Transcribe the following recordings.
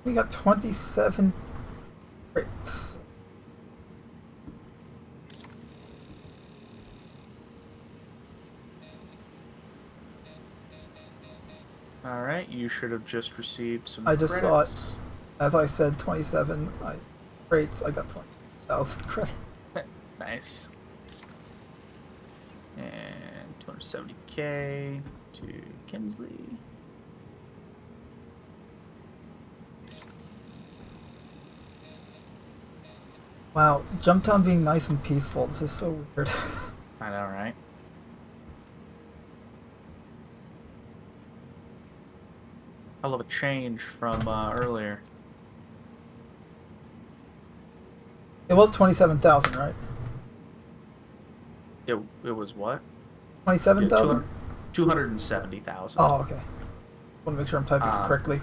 We got 27 crates. Alright, you should have just received some I just credits. saw it. As I said, 27 crates. I got 20,000 credits. Nice. And 270k to Kinsley. Wow, Jumptown being nice and peaceful. This is so weird. I know, right? Hell of a change from earlier. It was 27,000, right? It was what? 27,000? 270,000. Oh, okay. Want to make sure I'm typing it correctly.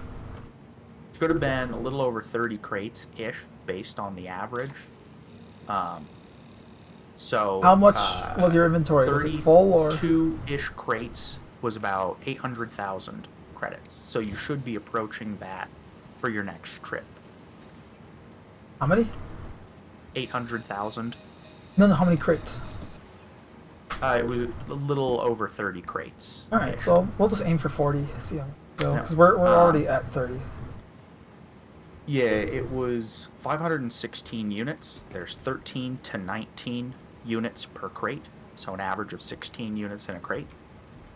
Should have been a little over 30 crates-ish based on the average. So How much was your inventory? Was it full or? 32-ish crates was about 800,000 credits. So you should be approaching that for your next trip. How many? 800,000. No, how many crates? It was a little over 30 crates. All right, so we'll just aim for 40. See how we go, because we're already at 30. Yeah, it was 516 units. There's 13 to 19 units per crate, so an average of 16 units in a crate.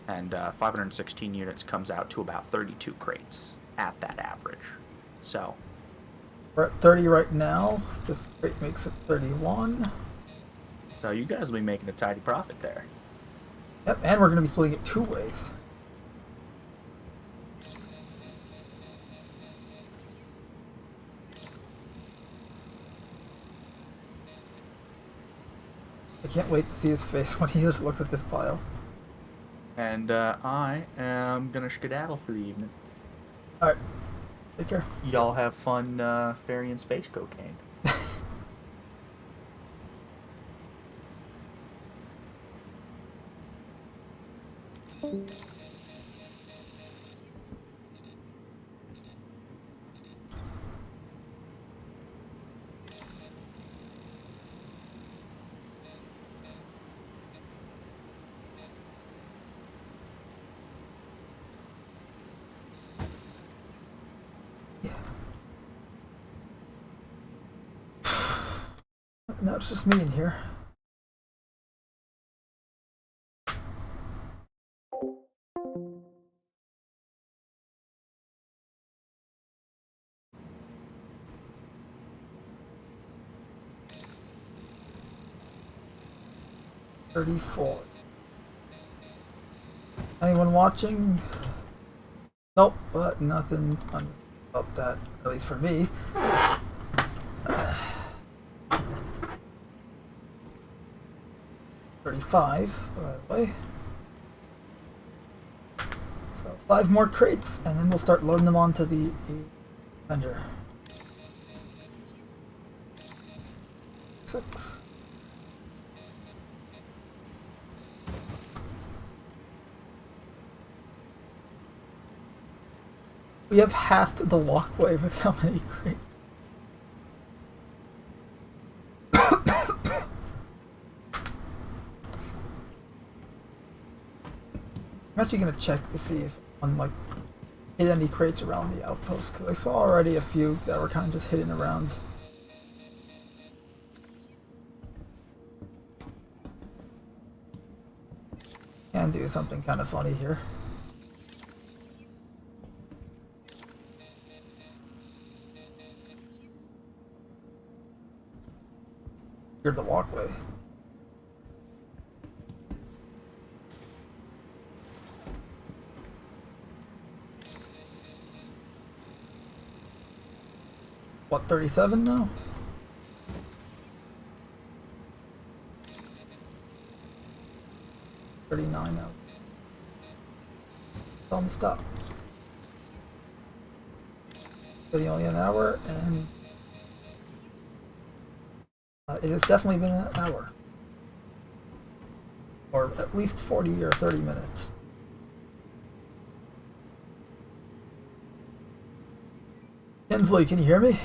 And 516 units comes out to about 32 crates at that average. So we're at 30 right now. This crate makes it 31. So you guys will be making a tidy profit there. Yep, and we're going to be splitting it 2 ways. I can't wait to see his face when he just looks at this pile. And I am gonna skedaddle for the evening. Alright. Take care. Y'all have fun ferrying space cocaine. Now it's just me in here. $34. Anyone watching? Nope, but nothing about that, at least for me. 35, by the way. So 5 more crates, and then we'll start loading them onto the vendor. 6. We have halved the walkway with how many crates. I'm actually gonna check to see if on like hit any crates around the outpost, because I saw already a few that were kind of just hidden around. Can do something kind of funny here. Here's the walkway. What, 37 now? $39 now. Tell them to stop. Video only an hour, and it has definitely been an hour. Or at least 40 or 30 minutes. Hensley, can you hear me?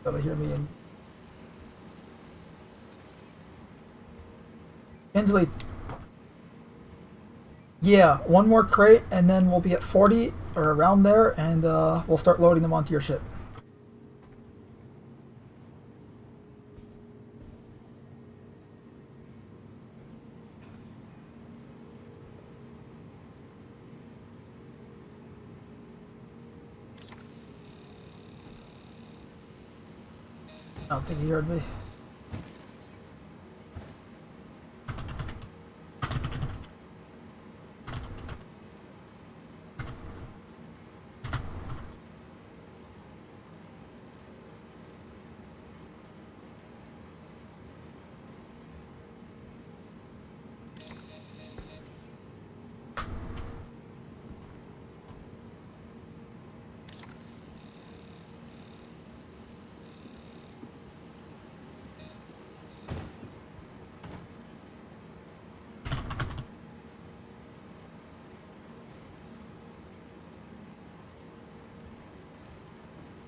Gotta hear me in. Hensley. Yeah, one more crate and then we'll be at 40 or around there and we'll start loading them onto your ship. I don't think he heard me.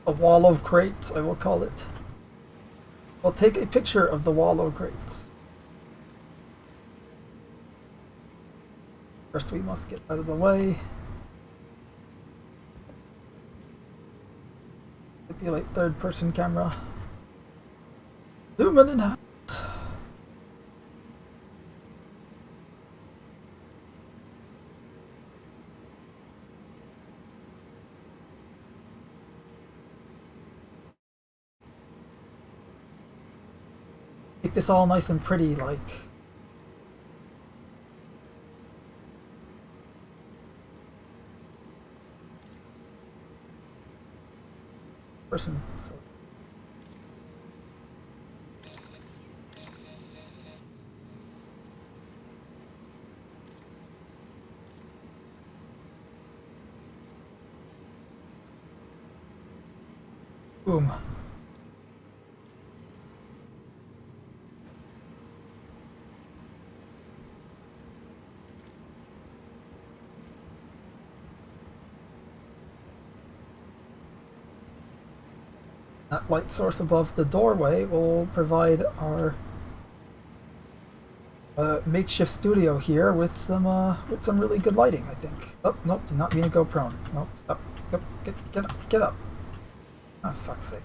A wall of crates, I will call it. I'll take a picture of the wall of crates. First we must get out of the way. Manipulate third person camera. Zoom in and out. Make this all nice and pretty, like. Person. So. Boom. That light source above the doorway will provide our makeshift studio here with some really good lighting, I think. Oh, nope, did not mean to go prone. Nope, stop. Yep, get up, get up. Oh, fuck's sake.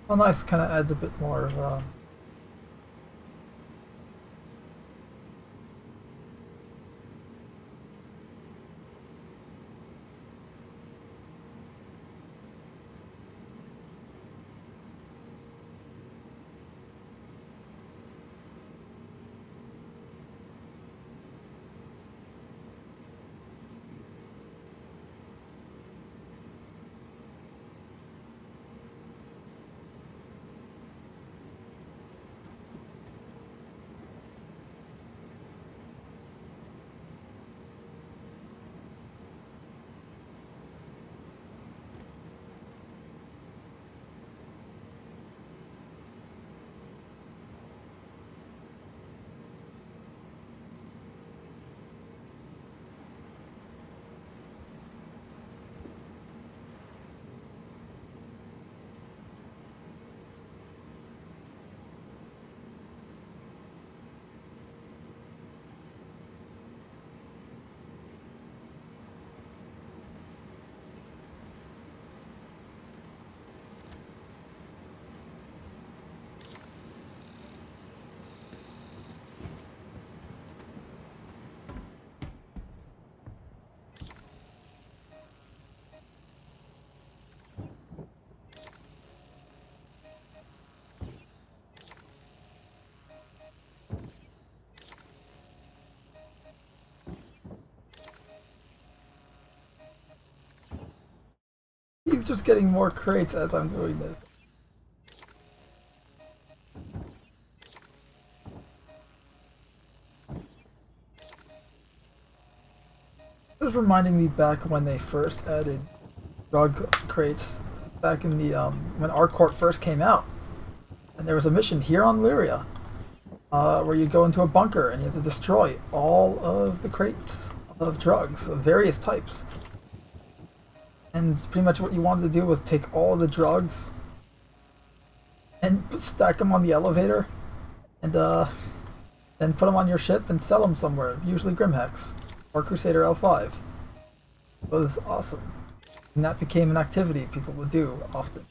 Well, nice, kind of adds a bit more of He's just getting more crates as I'm doing this. This is reminding me back when they first added drug crates, back in the when ArcCorp first came out, and there was a mission here on Lyria, where you go into a bunker and you have to destroy all of the crates of drugs of various types. And pretty much what you wanted to do was take all of the drugs and stack them on the elevator, and then put them on your ship and sell them somewhere, usually Grimhex or Crusader L5. It was awesome. And that became an activity people would do often.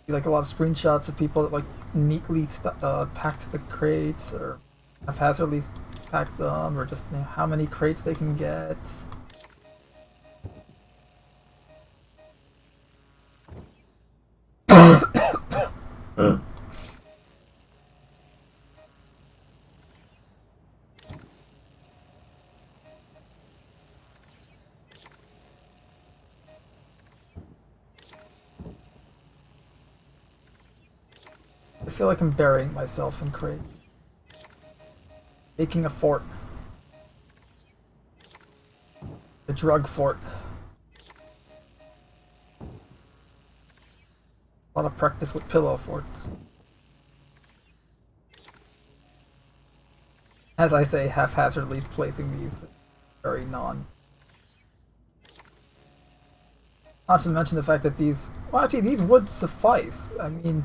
Like a lot of screenshots of people that like neatly packed the crates, or haphazardly packed them, or just, you know, how many crates they can get. I feel like I'm burying myself in crates. Making a fort. A drug fort. A lot of practice with pillow forts. As I say, haphazardly placing these very Not to mention the fact that these... Well, actually, these would suffice. I mean...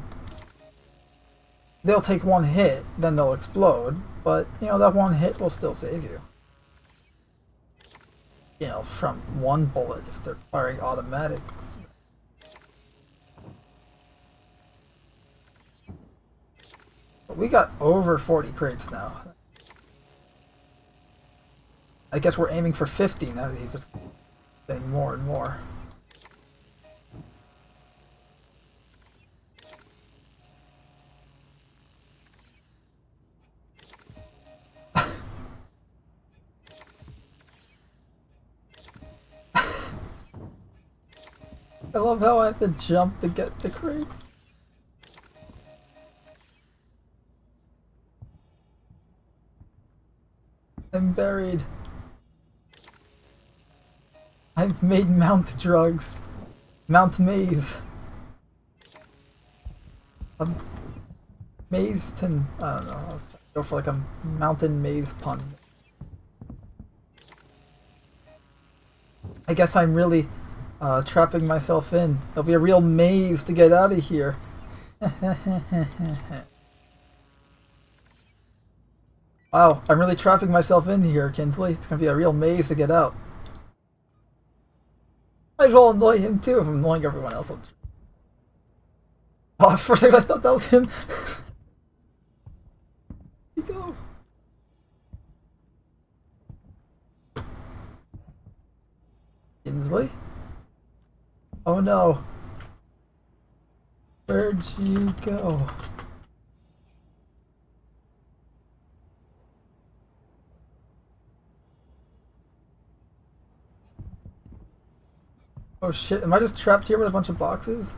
They'll take one hit, then they'll explode, but, you know, that one hit will still save you. You know, from one bullet if they're firing automatic. But we got over 40 crates now. I guess we're aiming for 50 now that he's just getting more and more. I love how I have to jump to get the crates. I'm buried. I've made Mount drugs. Mount Maze. Mazeton. I don't know. I was trying to go for like a mountain maze pun. I guess I'm really trapping myself in. There'll be a real maze to get out of here. Wow, I'm really trapping myself in here, Kinsley. It's gonna be a real maze to get out. Might as well annoy him too if I'm annoying everyone else. Oh, for a second I thought that was him. Here you go. Kinsley? Oh no. Where'd you go? Oh shit, am I just trapped here with a bunch of boxes?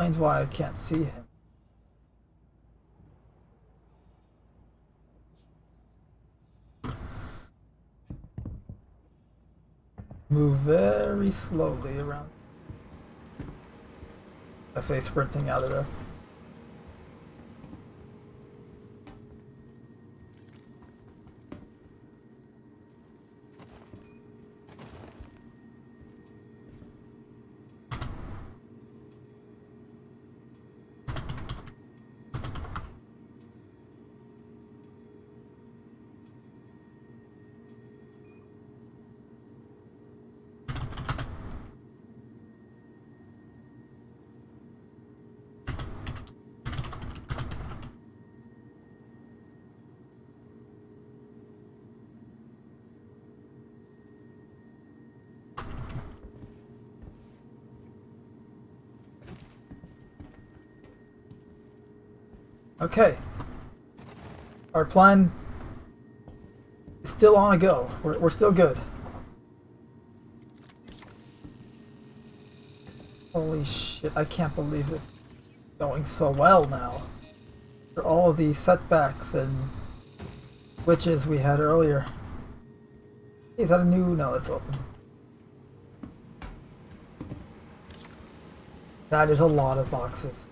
Explains why I can't see him. Move very slowly around. I say sprinting out of there. Okay. Our plan is still on a go. We're still good. Holy shit, I can't believe it's going so well now. For all of the setbacks and glitches we had earlier. Hey, is that a new? No, it's open. That is a lot of boxes.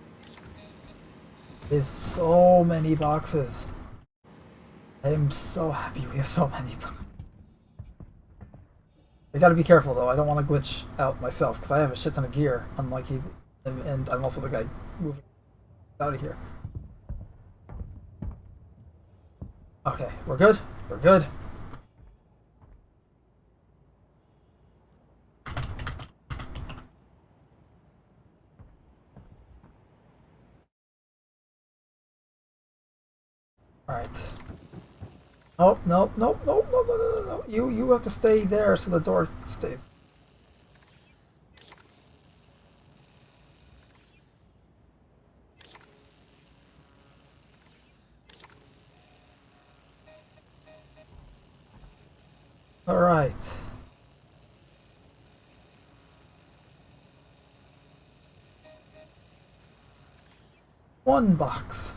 There's so many boxes. I am so happy we have so many boxes. I gotta be careful though, I don't want to glitch out myself because I have a shit ton of gear, unlike he, and I'm also the guy moving out of here. Okay, we're good. We're good. Alright. Nope, nope, nope, nope, nope, no, no, no, no. You have to stay there so the door stays. Alright. One box.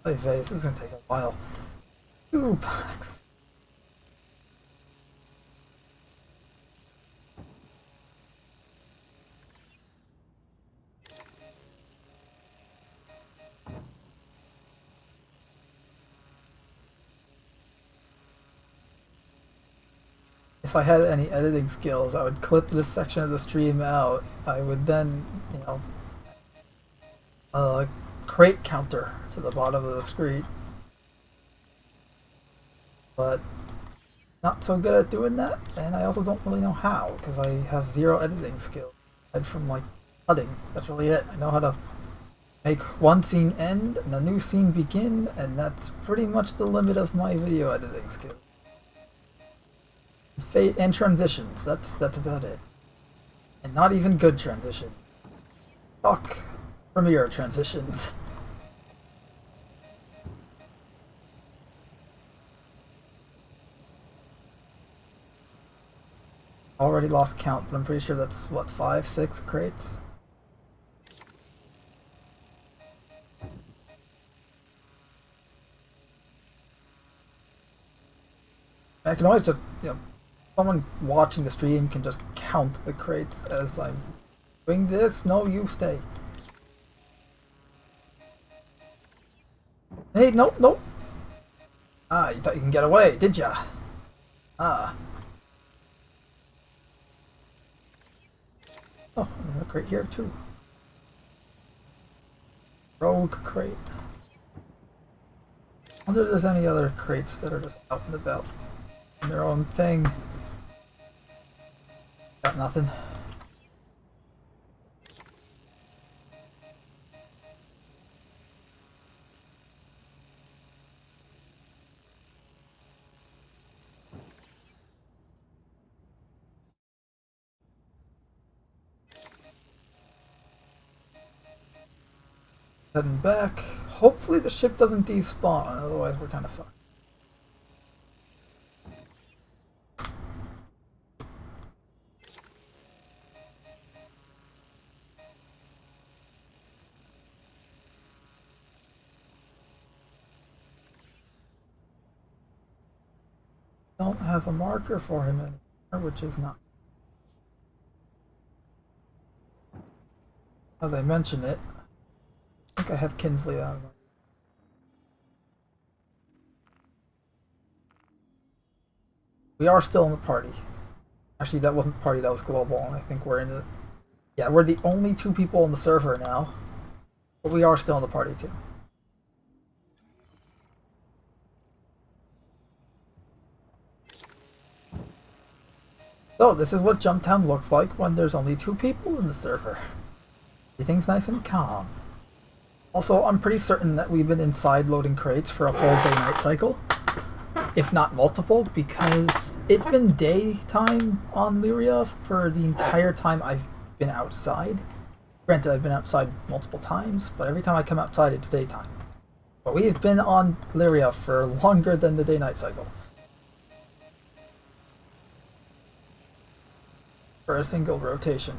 Hey, this is gonna take a while. 2 box. If I had any editing skills, I would clip this section of the stream out. I would then, you know, crate counter to the bottom of the screen. But not so good at doing that, and I also don't really know how, because I have 0 editing skills. Aside from like cutting, that's really it. I know how to make one scene end and a new scene begin, and that's pretty much the limit of my video editing skills. And transitions, that's about it. And not even good transition. Fuck Premiere transitions. Already lost count, but I'm pretty sure that's what, 5, 6 crates? I can always just, you know, someone watching the stream can just count the crates as I'm doing this. No, you stay. Hey, nope, nope. Ah, you thought you can get away, did ya? Ah. Oh, another crate here too. Rogue crate. I wonder if there's any other crates that are just out and about in their own thing. Got nothing. Heading back. Hopefully the ship doesn't despawn, otherwise we're kind of fucked. Don't have a marker for him anymore, which is not. Oh, they mention it. I think I have Kinsley on. We are still in the party. Actually, that wasn't party, that was global, and I think we're in it. Yeah, we're the only 2 people on the server now. But we are still in the party, too. So, this is what Jumptown looks like when there's only 2 people in the server. Everything's nice and calm. Also, I'm pretty certain that we've been inside loading crates for a full day-night cycle. If not multiple, because it's been daytime on Lyria for the entire time I've been outside. Granted, I've been outside multiple times, but every time I come outside, it's daytime. But we've been on Lyria for longer than the day-night cycles. For a single rotation.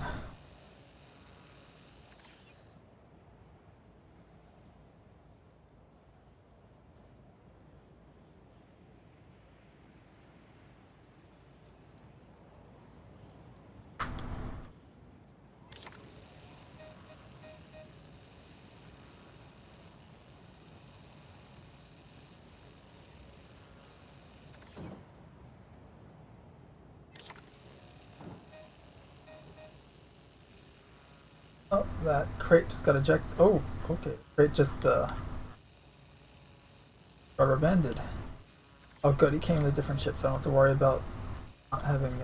Oh, that crate just got ejected. Oh, okay. Crate just rubber banded. Oh, good. He came with a different ship, so I don't have to worry about not having.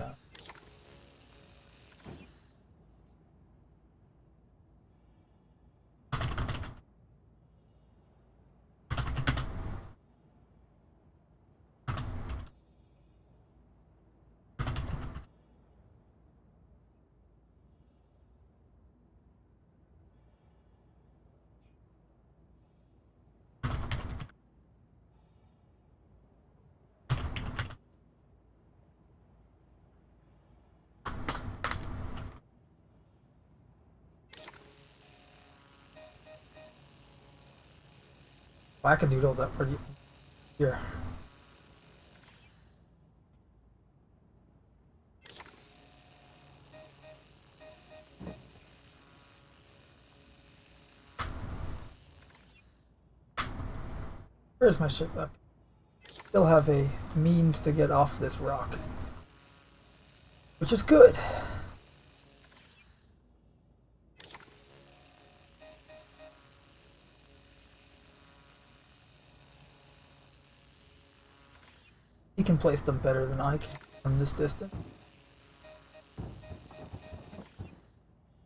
Wackadoodle that pretty here. Where's my ship back? Still have a means to get off this rock, which is good. He can place them better than I can from this distance.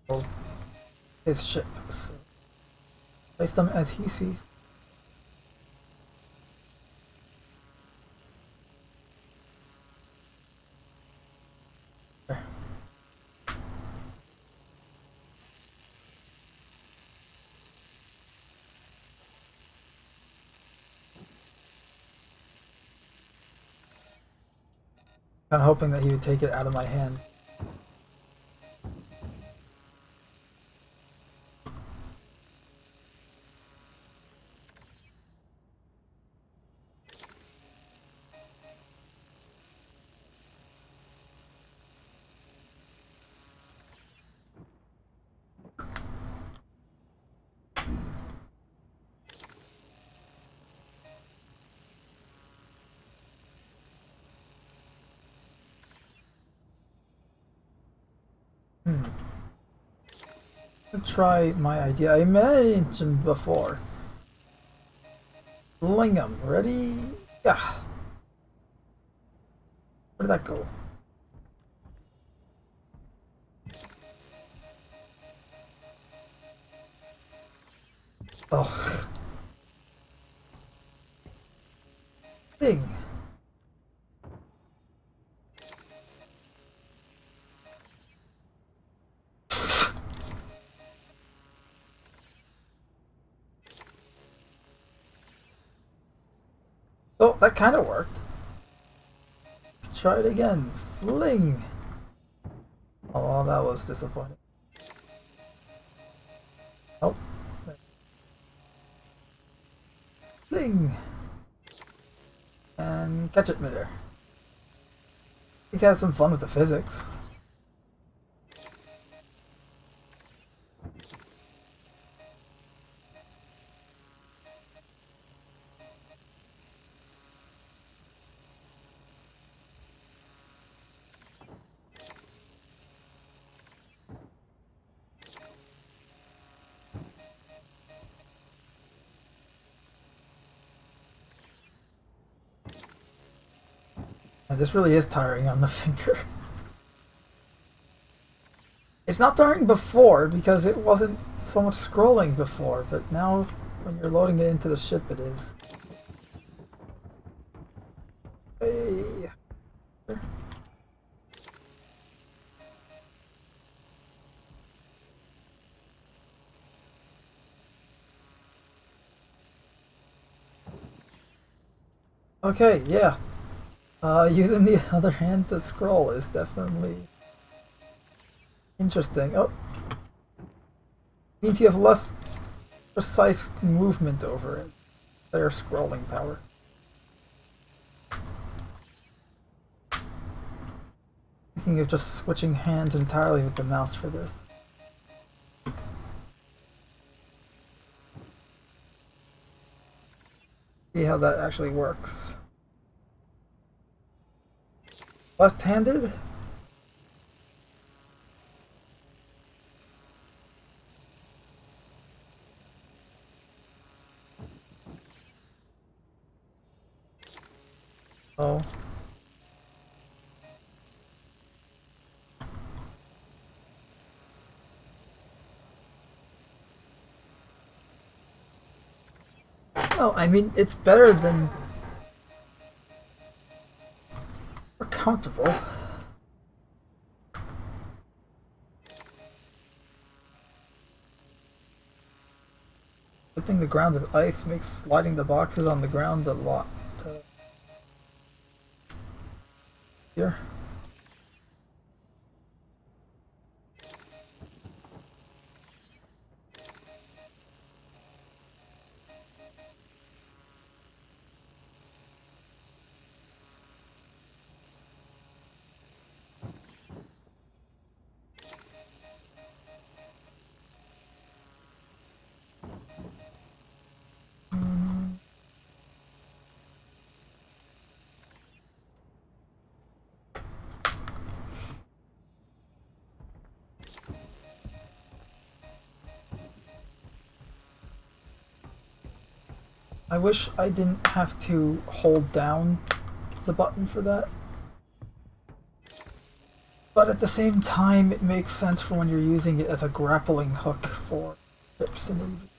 Oh, his ship. So place them as he sees. There. Kind of hoping that he would take it out of my hand. Let's try my idea I mentioned before. Fling 'em. Ready? Yeah. Where did that go? Oh. Big. Oh, that kind of worked. Let's try it again. Fling. Oh, well, that was disappointing. Oh. Fling. And catch it midair. You can have some fun with the physics. And this really is tiring on the finger. It's not tiring before because it wasn't so much scrolling before, but now when you're loading it into the ship it is. Hey. Okay, yeah. Using the other hand to scroll is definitely interesting. Oh, means you have less precise movement over it. Better scrolling power. Thinking of just switching hands entirely with the mouse for this. See how that actually works. Left-handed? Oh. Oh, I mean, it's better than... It's more comfortable. Good thing the ground is ice makes sliding the boxes on the ground a lot easier. I wish I didn't have to hold down the button for that. But at the same time, it makes sense for when you're using it as a grappling hook for trips and even.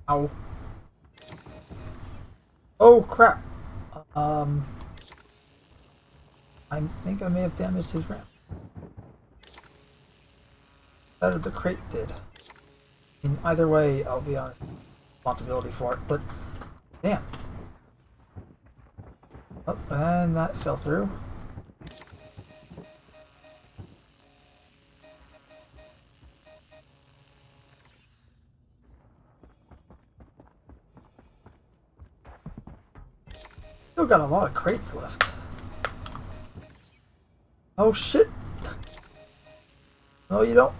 Ow. Oh crap! I think I may have damaged his ramp. Better the crate did. In either way, I'll be honest, responsibility for it, but damn. Oh, and that fell through. Still got a lot of crates left. Oh shit! No, you don't.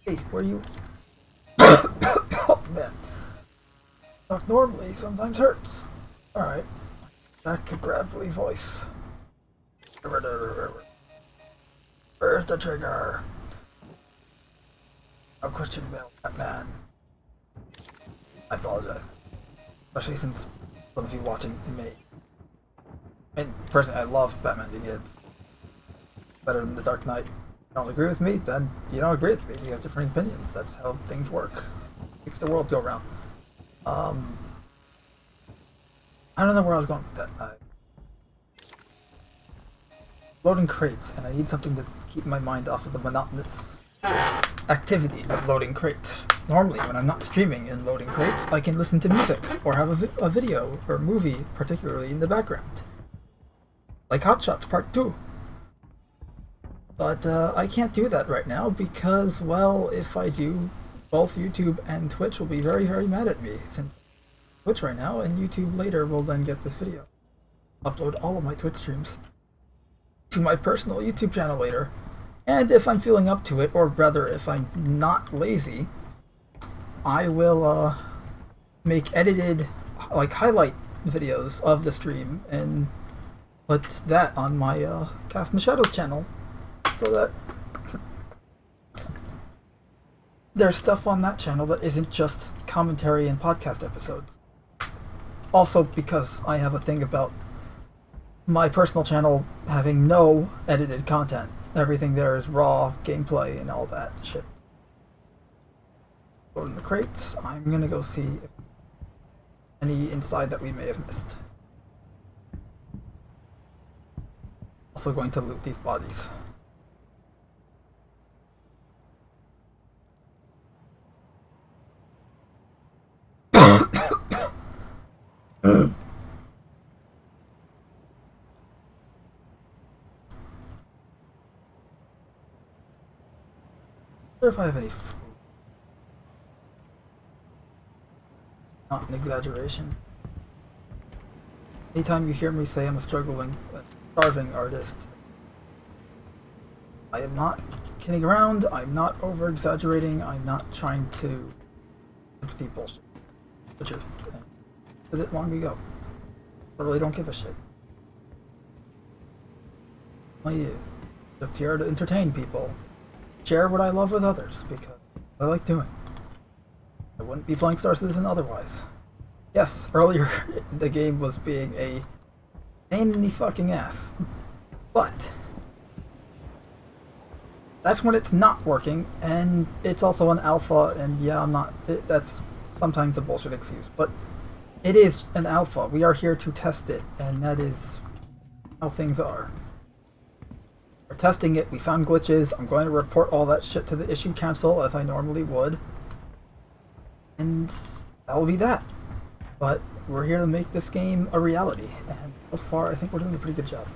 Hey, where you? Oh man. Talk normally sometimes hurts. Alright. Back to gravelly voice. Where's the trigger? No question about Batman. I apologize. Especially since some of you watching me. And personally, I love Batman Begins. Better than The Dark Knight. You don't agree with me, then you don't agree with me. We have different opinions. That's how things work. Makes the world go round. I don't know where I was going with that. Loading crates, and I need something to keep my mind off of the monotonous activity of loading crates. Normally, when I'm not streaming and loading crates, I can listen to music, or have a video or movie, particularly in the background. Like Hot Shots Part 2. But I can't do that right now because, well, if I do, both YouTube and Twitch will be very, very mad at me, since Twitch right now, and YouTube later will then get this video. Upload all of my Twitch streams to my personal YouTube channel later, and if I'm feeling up to it, or rather if I'm not lazy, I will make edited, like, highlight videos of the stream and put that on my Cast in the Shadows channel, so that there's stuff on that channel that isn't just commentary and podcast episodes. Also because I have a thing about my personal channel having no edited content. Everything there is raw gameplay and all that shit. Go in the crates. I'm gonna go see if any inside that we may have missed. Also going to loot these bodies. I wonder if I have any food. Not an exaggeration. Anytime you hear me say I'm a struggling, starving artist, I am not kidding around, I'm not over exaggerating, I'm not trying to sympathy bullshit. The truth. I did it long ago. I really don't give a shit. I'm just here to entertain people. Share what I love with others, because I like doing. I wouldn't be playing Star Citizen otherwise. Yes, earlier the game was being a pain in the fucking ass. But that's when it's not working, and it's also an alpha, and yeah, that's sometimes a bullshit excuse, but it is an alpha. We are here to test it, and that is how things are. We're testing it, we found glitches, I'm going to report all that shit to the issue council as I normally would. And that'll be that. But we're here to make this game a reality, and so far I think we're doing a pretty good job.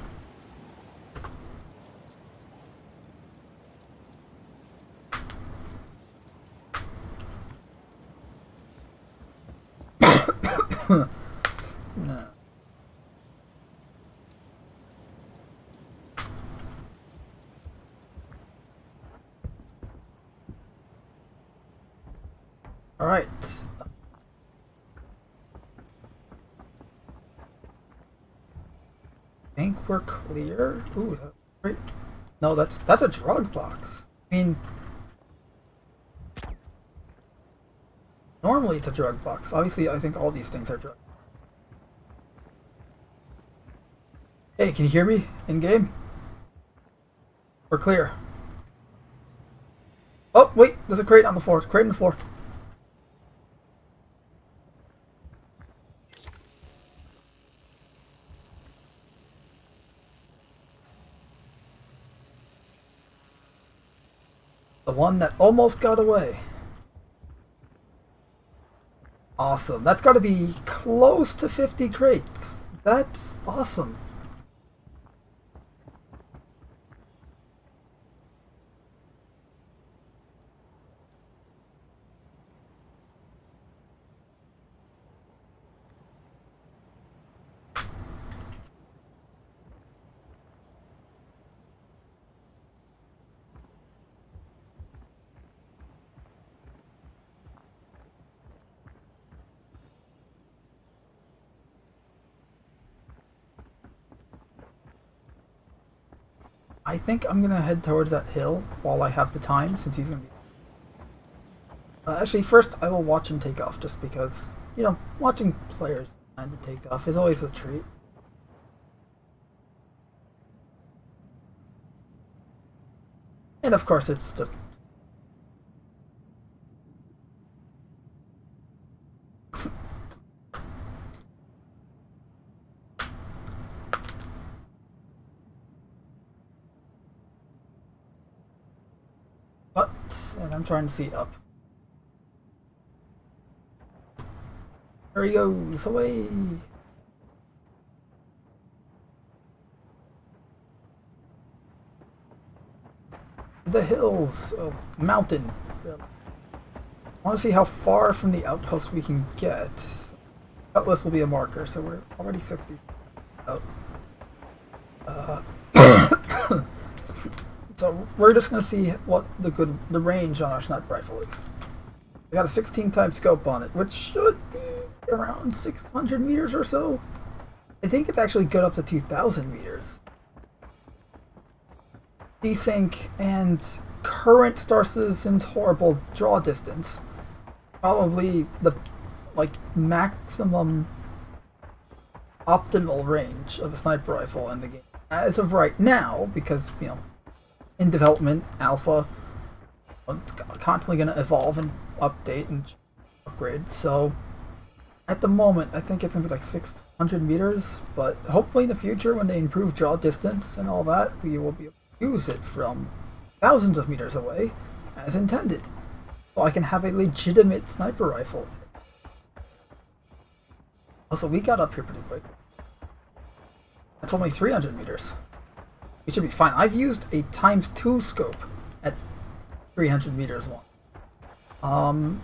No. All right. I think we're clear. Ooh, that's great. No, that's a drug box. I mean, normally it's a drug box. Obviously, I think all these things are drug. Hey, can you hear me in game? We're clear. Oh, wait, there's a crate on the floor. Crate on the floor. The one that almost got away. Awesome. That's got to be close to 50 crates. That's awesome. I think I'm gonna head towards that hill while I have the time, since he's gonna be... actually, first I will watch him take off, just because, you know, watching players trying to take off is always a treat. And of course, it's just... and I'm trying to see up. There he goes, away! The hills, oh, mountain. I want to see how far from the outpost we can get. Cutlass will be a marker, so we're already 60. Oh. So we're just gonna see what the range on our sniper rifle is. We got a 16 times scope on it, which should be around 600 meters or so. I think it's actually good up to 2,000 meters. Desync and current Star Citizen's horrible draw distance, probably the maximum optimal range of a sniper rifle in the game as of right now, because in development, alpha, it's constantly going to evolve and update and upgrade. So at the moment, I think it's going to be like 600 meters, but hopefully in the future, when they improve draw distance and all that, we will be able to use it from thousands of meters away as intended. So I can have a legitimate sniper rifle. Also, we got up here pretty quick. That's only 300 meters. We should be fine. I've used a ×2 scope at 300 meters long.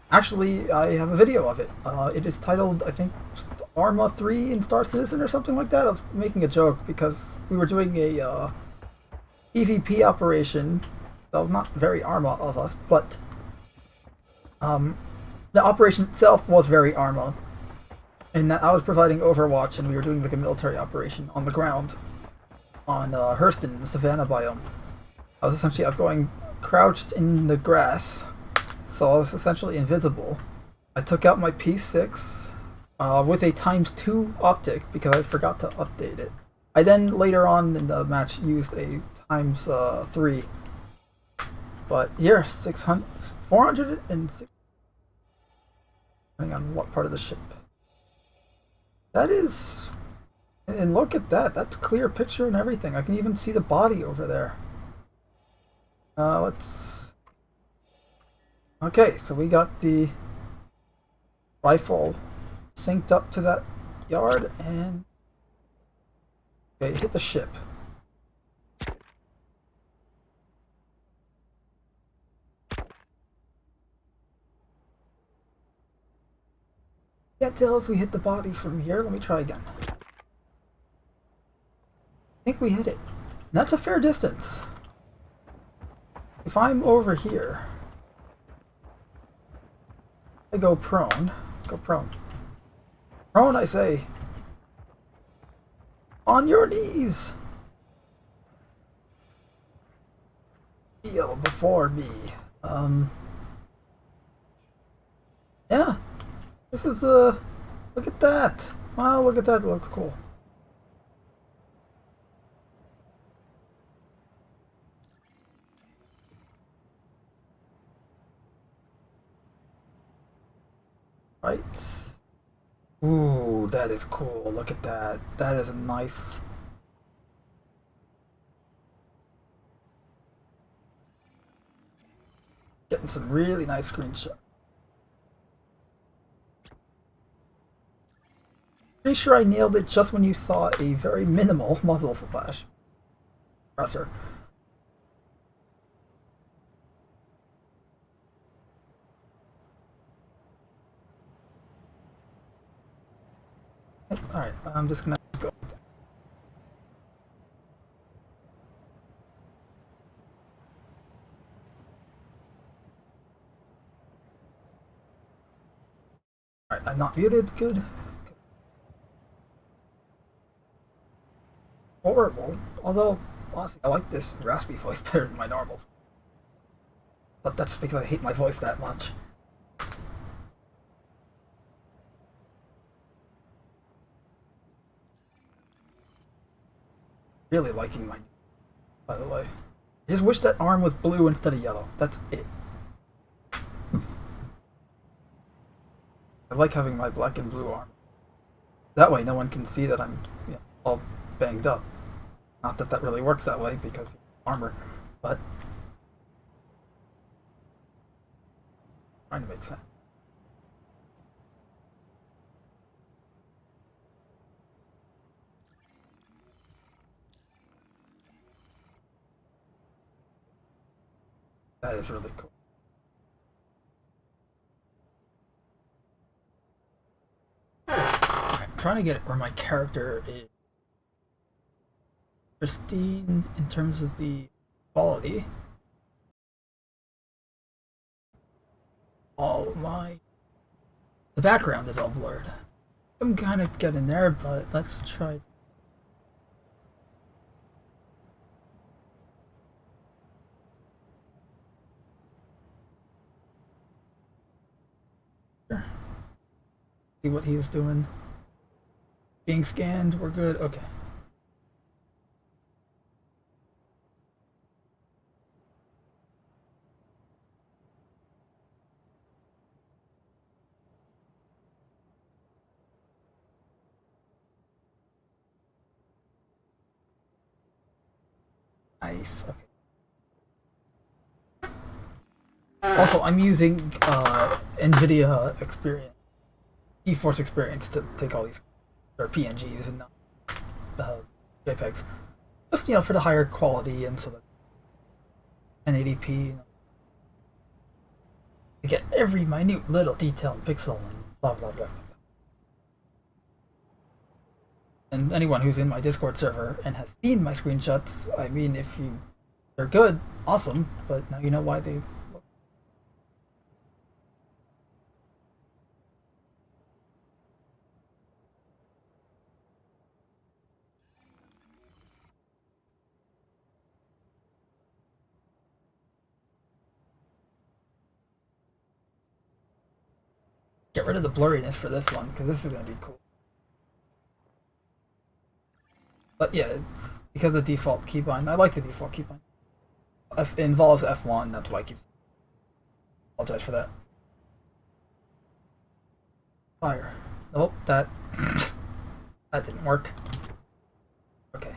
Actually, I have a video of it. It is titled, I think, Arma 3 in Star Citizen or something like that. I was making a joke because we were doing a PvP operation, so not very Arma of us, but the operation itself was very Arma. And I was providing Overwatch, and we were doing like a military operation on the ground on Hurston, the Savannah biome. I was going crouched in the grass, so I was essentially invisible. I took out my P6 with a ×2 optic because I forgot to update it. I then later on in the match used a ×3, but here 406, depending on what part of the ship. That is, and look at that. That's a clear picture and everything. I can even see the body over there. Let's. Okay, so we got the rifle synced up to that yard, and okay, hit the ship. Can't tell if we hit the body from here. Let me try again. I think we hit it. And that's a fair distance. If I'm over here, I go prone. Go prone. Prone, I say. On your knees. Kneel before me. Yeah. This is look at that. Wow, look at that. It looks cool. Right. Ooh, that is cool. Look at that. That is nice. Getting some really nice screenshots. Pretty sure I nailed it just when you saw a very minimal muzzle flash. Presser. Alright, I'm just gonna go. Alright, I'm not muted. Good. Horrible. Although, honestly, I like this raspy voice better than my normal. But that's because I hate my voice that much. Really liking my, by the way. I just wish that arm was blue instead of yellow. That's it. I like having my black and blue arm. That way no one can see that I'm all banged up. Not that that really works that way because armor, but trying to make sense. That is really cool. I'm trying to get it where my character is pristine in terms of the quality. The background is all blurred. I'm kind of getting there, but let's try. See what he's doing. Being scanned, we're good. Okay. Nice. Okay. Also, I'm using NVIDIA Experience, GeForce Experience to take all these, or PNGs and not JPEGs. Just, for the higher quality and so that 1080p. To get every minute little detail and pixel and blah blah blah. And anyone who's in my Discord server and has seen my screenshots, I mean, they're good, awesome, but now you know why they. Get rid of the blurriness for this one, because this is going to be cool. But yeah, it's because of default keybind. I like the default keybind. It involves F1, that's why I keep. Apologize for that. Fire. Nope, that didn't work. Okay.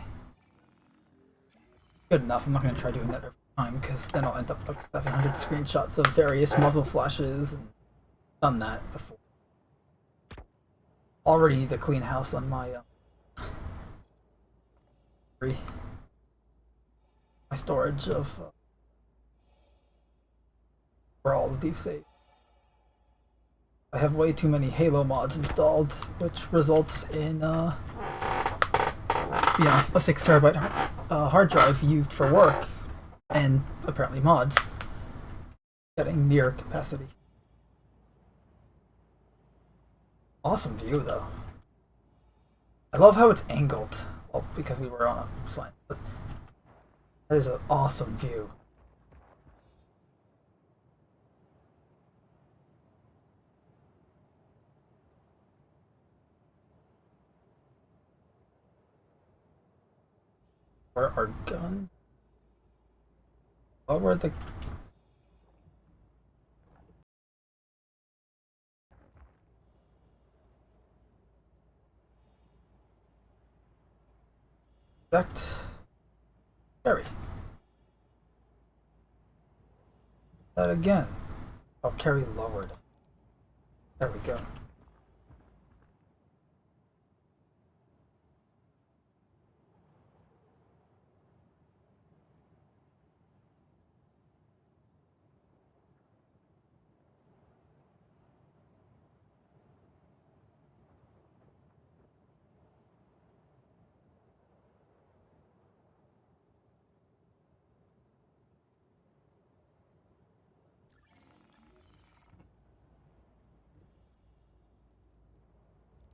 Good enough. I'm not going to try doing that every time, because then I'll end up with like 700 screenshots of various muzzle flashes, and done that before. Already the clean house on my storage of for all of these saves. I have way too many Halo mods installed, which results in a 6 terabyte hard drive used for work and apparently mods getting near capacity. Awesome view though. I love how it's angled. Well, because we were on a slant, but that is an awesome view. Where our gun? Oh, where the effect carry. That again. Oh, carry lowered. There we go.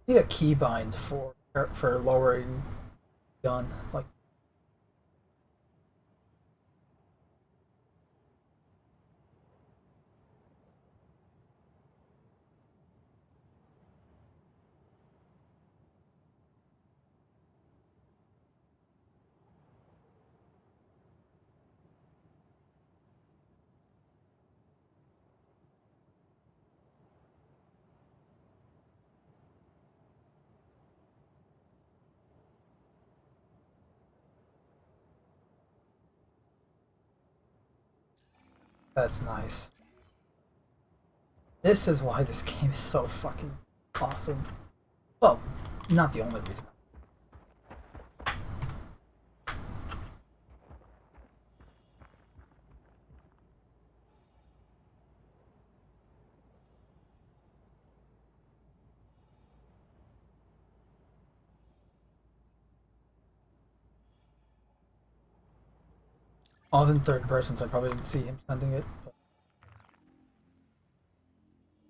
Need a keybind for lowering gun, like. That's nice. This is why this game is so fucking awesome. Well, not the only reason. I was in third person, so I probably didn't see him sending it. But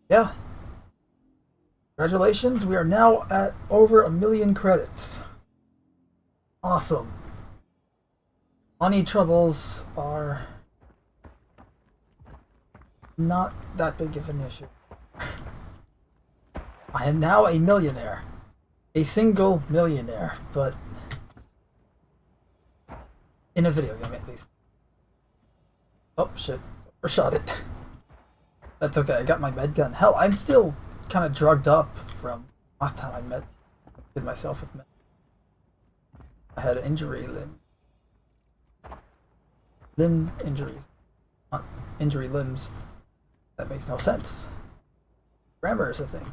yeah. Congratulations, we are now at over 1 million credits. Awesome. Money troubles are not that big of an issue. I am now a millionaire a single millionaire, but in a video game at least. Oh shit, overshot it. That's okay, I got my med gun. Hell, I'm still kind of drugged up from last time I did myself with med. I had an injury, limb injuries, not injury limbs. That makes no sense. Grammar is a thing.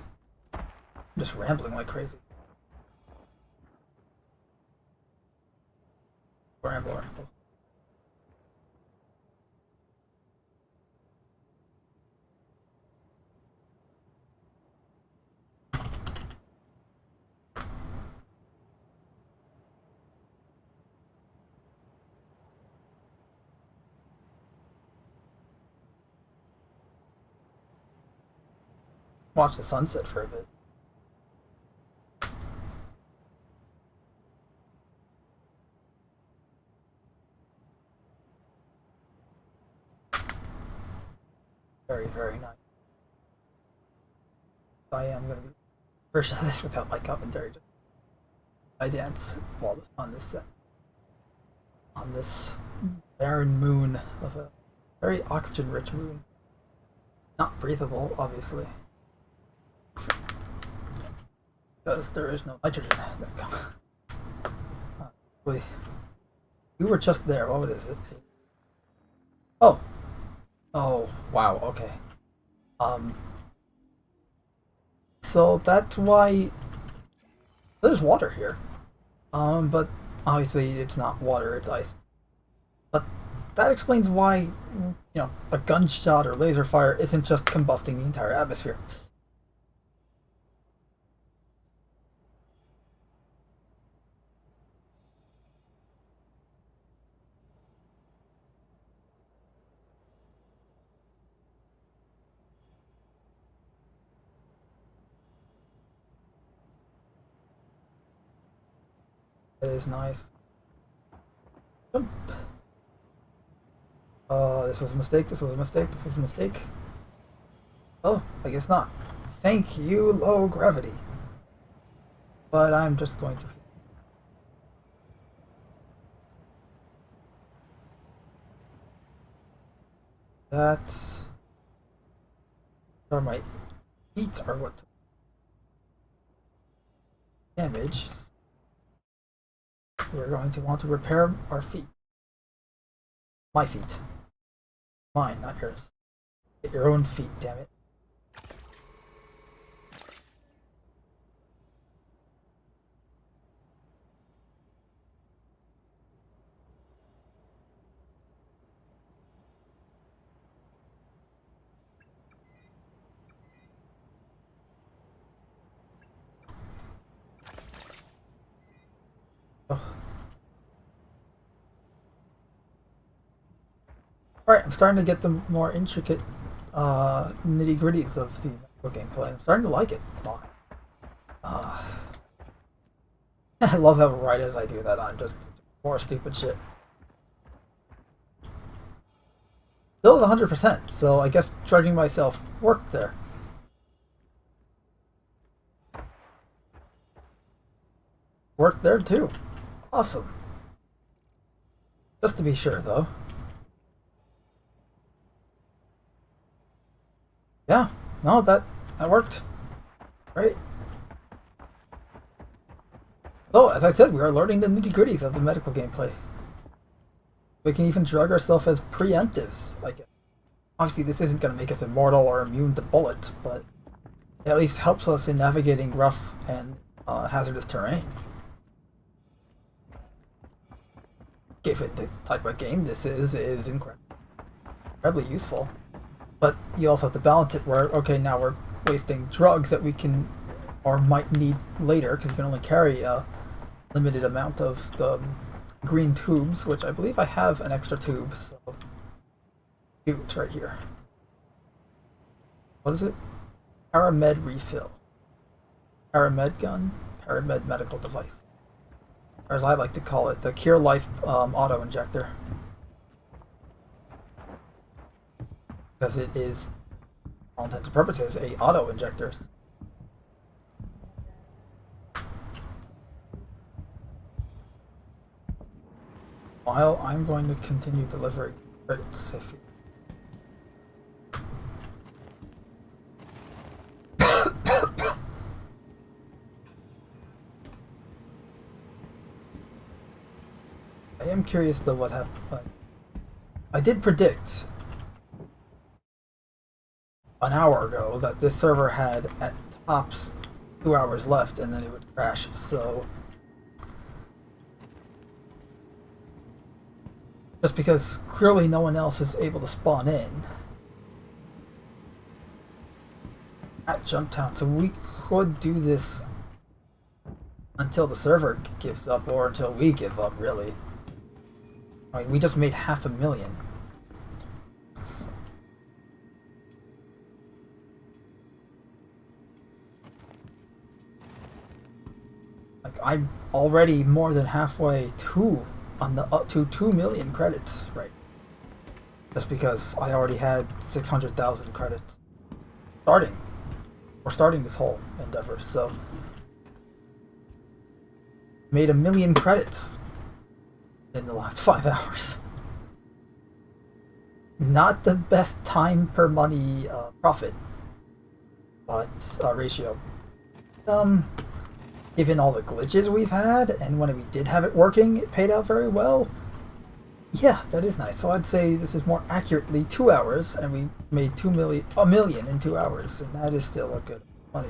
I'm just rambling like crazy. Ramble. Watch the sunset for a bit. Very, very nice. I am going to be version of this without my commentary. I dance while on this barren moon of a very oxygen-rich moon. Not breathable, obviously. Because there is no nitrogen. We were just there. What is it? Oh, wow. Okay. So that's why there's water here. But obviously it's not water; it's ice. But that explains why, a gunshot or laser fire isn't just combusting the entire atmosphere. It is nice. Jump. This was a mistake, this was a mistake, this was a mistake. Oh, I guess not. Thank you, low gravity. But I'm just going to... That's... Or my feet are what... Damage. We're going to want to repair our feet. My feet. Mine, not yours. Get your own feet, damn it. Alright, I'm starting to get the more intricate nitty-gritties of the gameplay. I'm starting to like it a lot. I love how right as I do that, I'm just more stupid shit. Still at 100%, so I guess drugging myself worked there. Worked there too. Awesome. Just to be sure, though. Yeah, no, that worked. Right. So, as I said, we are learning the nitty-gritties of the medical gameplay. We can even drug ourselves as preemptives. Like, obviously this isn't going to make us immortal or immune to bullets, but it at least helps us in navigating rough and hazardous terrain. Given the type of game this is incredibly useful. But you also have to balance it where, okay, now we're wasting drugs that we can or might need later, because you can only carry a limited amount of the green tubes, which I believe I have an extra tube, so cute right here. What is it? Paramed refill. Paramed gun? Paramed medical device. Or as I like to call it, the Cure Life auto injector. Because it is, for all intents and purposes, a auto injector. Meanwhile, I'm going to continue delivering credits. I am curious though what happened. I did predict an hour ago that this server had at tops 2 hours left and then it would crash, so just because clearly no one else is able to spawn in at Jumptown, so we could do this until the server gives up or until we give up, really. I mean, we just made $500,000. Like, I'm already more than halfway to on the up to 2 million credits, right? Just because I already had 600,000 credits starting this whole endeavor, so made 1 million credits in the last 5 hours. Not the best time per money profit, but ratio. Given all the glitches we've had, and when we did have it working, it paid out very well. Yeah, that is nice. So I'd say this is more accurately 2 hours, and we made 1 million in 2 hours, and that is still a good money.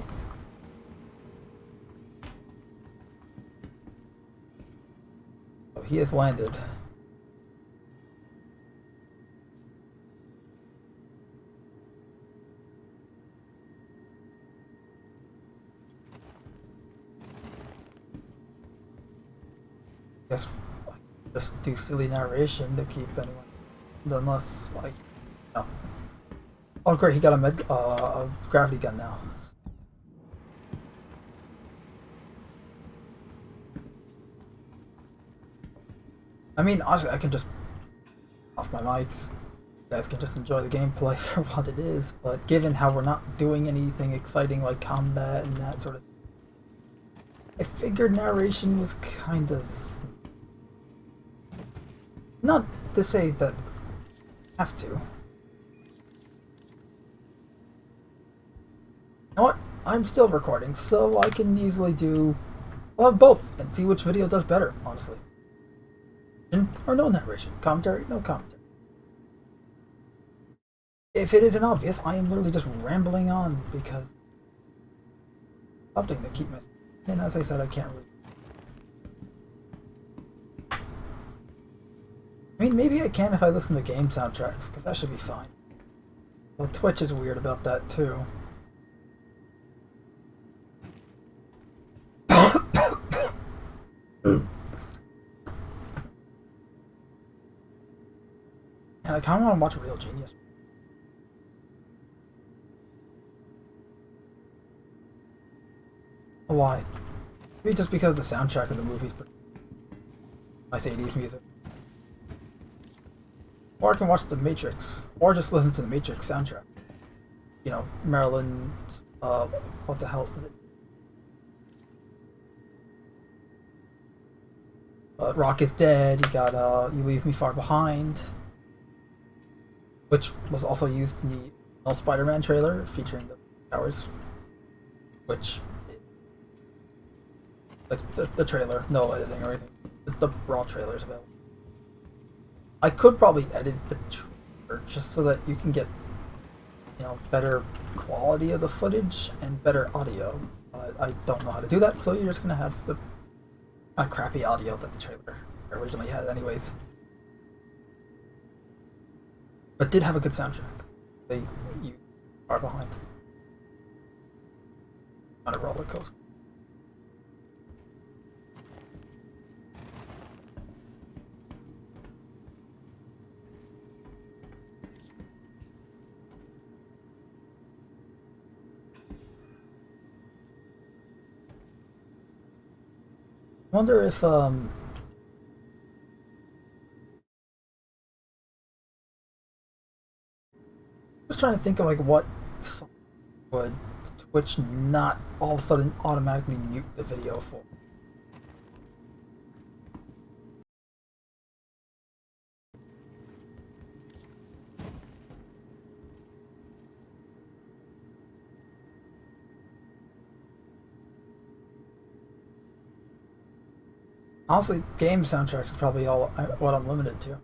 So he has landed. Guess I just do silly narration to keep anyone, unless like no. Oh great, he got a gravity gun now. I mean, honestly, I can just off my mic. You guys can just enjoy the gameplay for what it is. But given how we're not doing anything exciting like combat and that sort of, I figured narration was kind of. Not to say that I have to. You know what? I'm still recording, so I can easily do both and see which video does better, honestly. Or no narration. Commentary? No commentary. If it isn't obvious, I am literally just rambling on because something to keep missing. And as I said, I can't really. I mean, maybe I can if I listen to game soundtracks, because that should be fine. Well, Twitch is weird about that, too. And I kind of want to watch Real Genius. Why? Maybe just because of the soundtrack of the movies. Nice 80s music. Or I can watch The Matrix, or just listen to the Matrix soundtrack. You know, Marilyn, what the hell's it? Rock is Dead, you got, You Leave Me Far Behind, which was also used in the original Spider-Man trailer, featuring the towers, which, like, the trailer, no editing or anything, the raw trailer is available. I could probably edit the trailer just so that you can get, you know, better quality of the footage and better audio. I don't know how to do that, so you're just gonna have the kind of crappy audio that the trailer originally had, anyways. But did have a good soundtrack. You are behind on a roller coaster. Wonder if just trying to think of like what would Twitch not all of a sudden automatically mute the video for. Honestly, game soundtracks is probably all what I'm limited to.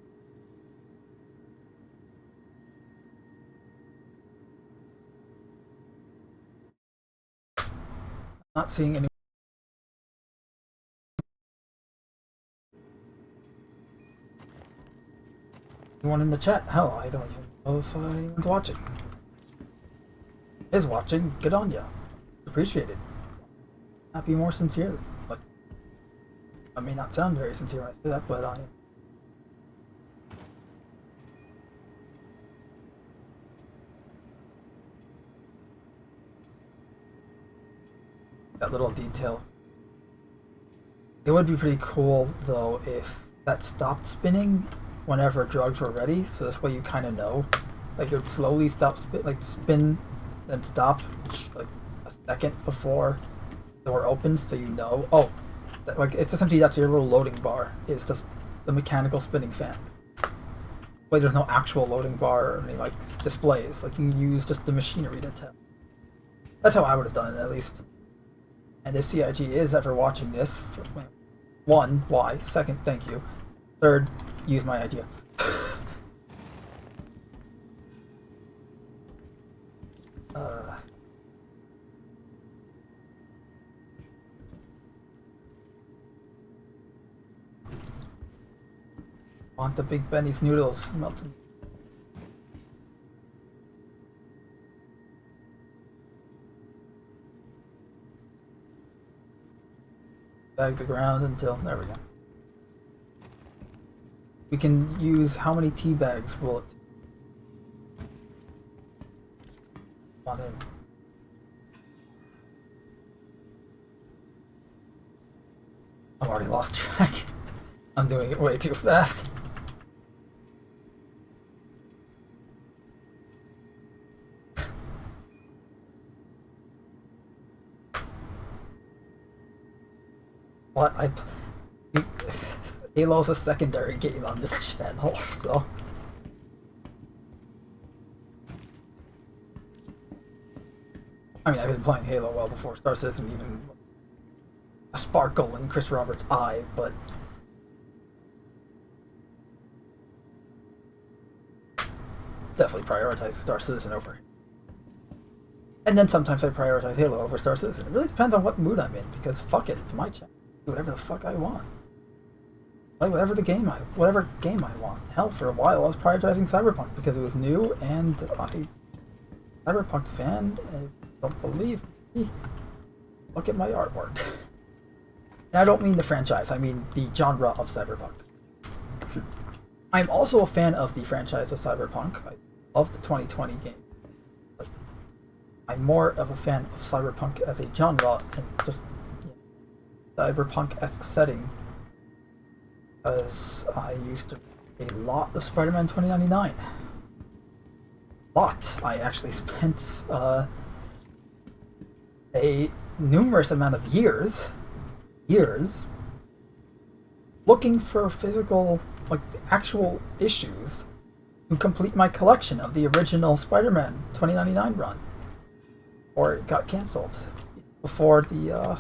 Not seeing any. Anyone in the chat? Hell, I don't even know if anyone's watching. Is watching? Good on ya. Appreciate it. Not be more sincere. Like, I may not sound very sincere when I say that, but I am. That little detail. It would be pretty cool though if that stopped spinning whenever drugs were ready. So this way you kind of know, like it would slowly stop spin, then stop, like a second before the door opens, so you know. Oh, like it's essentially that's your little loading bar. It's just the mechanical spinning fan. Like there's no actual loading bar or any like displays. Like you can use just the machinery to tell. That's how I would have done it at least. And if CIG is ever watching this, one, why? Second, thank you. Third, use my idea. Want the Big Benny's noodles melted. Bag the ground until there we go. We can use how many tea bags will it on in? I've already lost track. I'm doing it way too fast. What? Halo's a secondary game on this channel, so. I mean, I've been playing Halo well before Star Citizen even a sparkle in Chris Roberts' eye, but definitely prioritize Star Citizen over. And then sometimes I prioritize Halo over Star Citizen. It really depends on what mood I'm in, because fuck it, it's my channel. Do whatever the fuck I want. Play whatever game I want. Hell, for a while I was prioritizing Cyberpunk because it was new and I'm a Cyberpunk fan. Don't believe me? Look at my artwork. And I don't mean the franchise, I mean the genre of Cyberpunk. I'm also a fan of the franchise of Cyberpunk. I love the 2020 game. But I'm more of a fan of Cyberpunk as a genre and just Cyberpunk-esque setting. Because I used to play a lot of Spider-Man 2099. I actually spent a numerous amount of years looking for physical, like actual issues to complete my collection of the original Spider-Man 2099 run. Or it got cancelled before the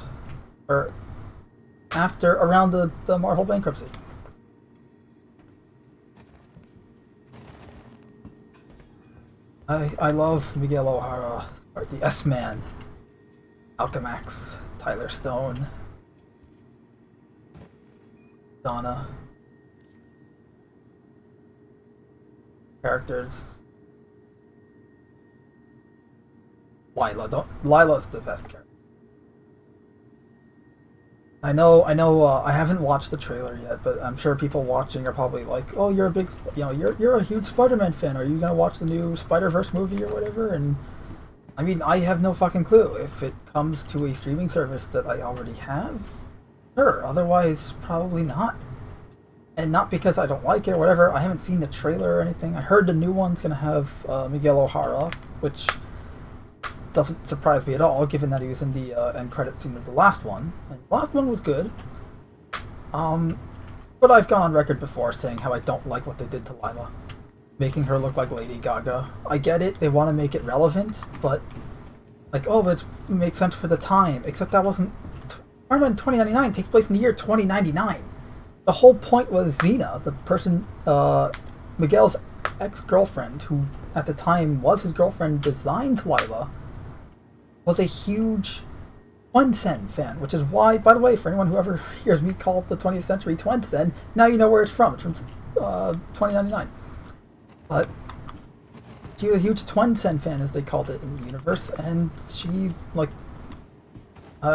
or after around the Marvel bankruptcy. I love Miguel O'Hara, or the S-Man, Alchemax, Tyler Stone, Donna. Characters. Lila's the best character. I know, I haven't watched the trailer yet, but I'm sure people watching are probably like, oh, you're a big, you're a huge Spider-Man fan. Are you gonna watch the new Spider-Verse movie or whatever? And I mean, I have no fucking clue. If it comes to a streaming service that I already have, sure. Otherwise, probably not. And not because I don't like it or whatever. I haven't seen the trailer or anything. I heard the new one's gonna have Miguel O'Hara, which doesn't surprise me at all, given that he was in the end credit scene of the last one. And the last one was good. But I've gone on record before saying how I don't like what they did to Lila. Making her look like Lady Gaga. I get it, they want to make it relevant, but like, oh, but it makes sense for the time. Except that wasn't... Spider-Man 2099 takes place in the year 2099. the whole point was Xena, the person, Miguel's ex-girlfriend, who at the time was his girlfriend, designed Lylla, was a huge Twinsen fan, which is why, by the way, for anyone who ever hears me call the 20th century Twinsen, now you know where it's from. It's from 2099. But she was a huge Twinsen fan, as they called it in the universe, and she, like,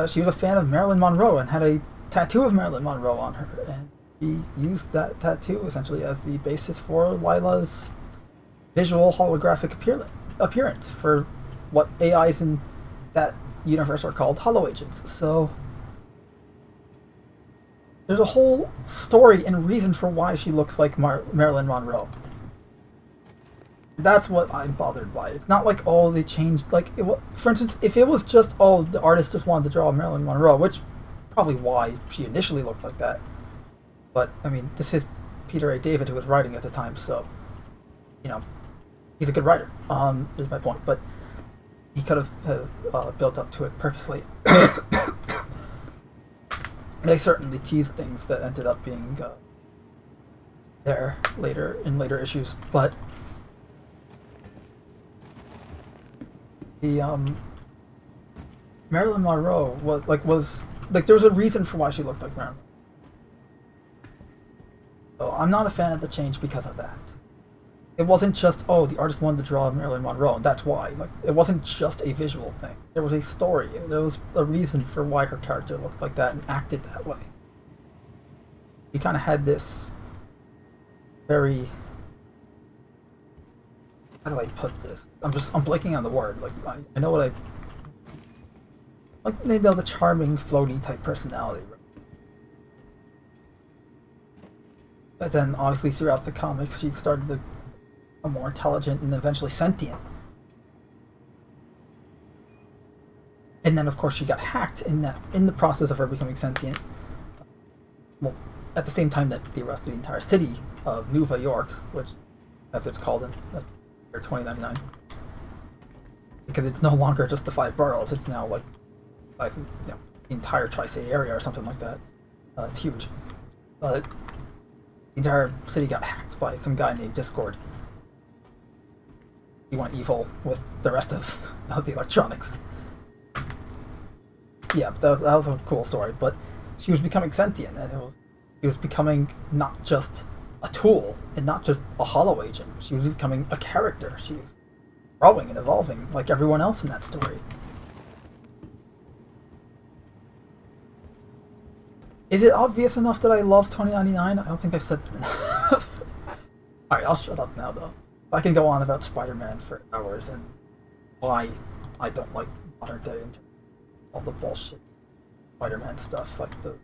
she was a fan of Marilyn Monroe and had a tattoo of Marilyn Monroe on her, and he used that tattoo essentially as the basis for Lylla's visual holographic appearance for what AIs in that universe are called holo agents. So there's a whole story and reason for why she looks like Marilyn Monroe. That's what I'm bothered by. It's not like, oh, they changed, like, for instance, if it was just, oh, the artist just wanted to draw Marilyn Monroe, which probably why she initially looked like that. But, I mean, this is Peter A. David who was writing at the time, so, you know, he's a good writer, is my point. But he could have built up to it purposely. They certainly teased things that ended up being there later, in later issues, but the Marilyn Monroe was there was a reason for why she looked like Marilyn. So I'm not a fan of the change because of that. It wasn't just, oh, the artist wanted to draw Marilyn Monroe, and that's why. Like, it wasn't just a visual thing. There was a story. There was a reason for why her character looked like that and acted that way. She kind of had this very, how do I put this? I'm blanking on the word. Like, I know what like, you know, the charming, floaty type personality. But then, obviously, throughout the comics, she started to become more intelligent and eventually sentient. And then, of course, she got hacked in the process of her becoming sentient. Well, at the same time that they arrested the entire city of New York, which, as it's called in the year 2099, because it's no longer just the 5 boroughs; it's now like, you know, the entire tri-state area or something like that. It's huge, but the entire city got hacked by some guy named Discord. He went evil with the rest of the electronics. Yeah, that was a cool story, but she was becoming sentient, and she was becoming not just a tool and not just a holo agent. She was becoming a character. She was growing and evolving like everyone else in that story. Is it obvious enough that I love 2099? I don't think I said that enough. Alright, I'll shut up now, though. I can go on about Spider-Man for hours and why I don't like modern day and all the bullshit Spider-Man stuff, like the...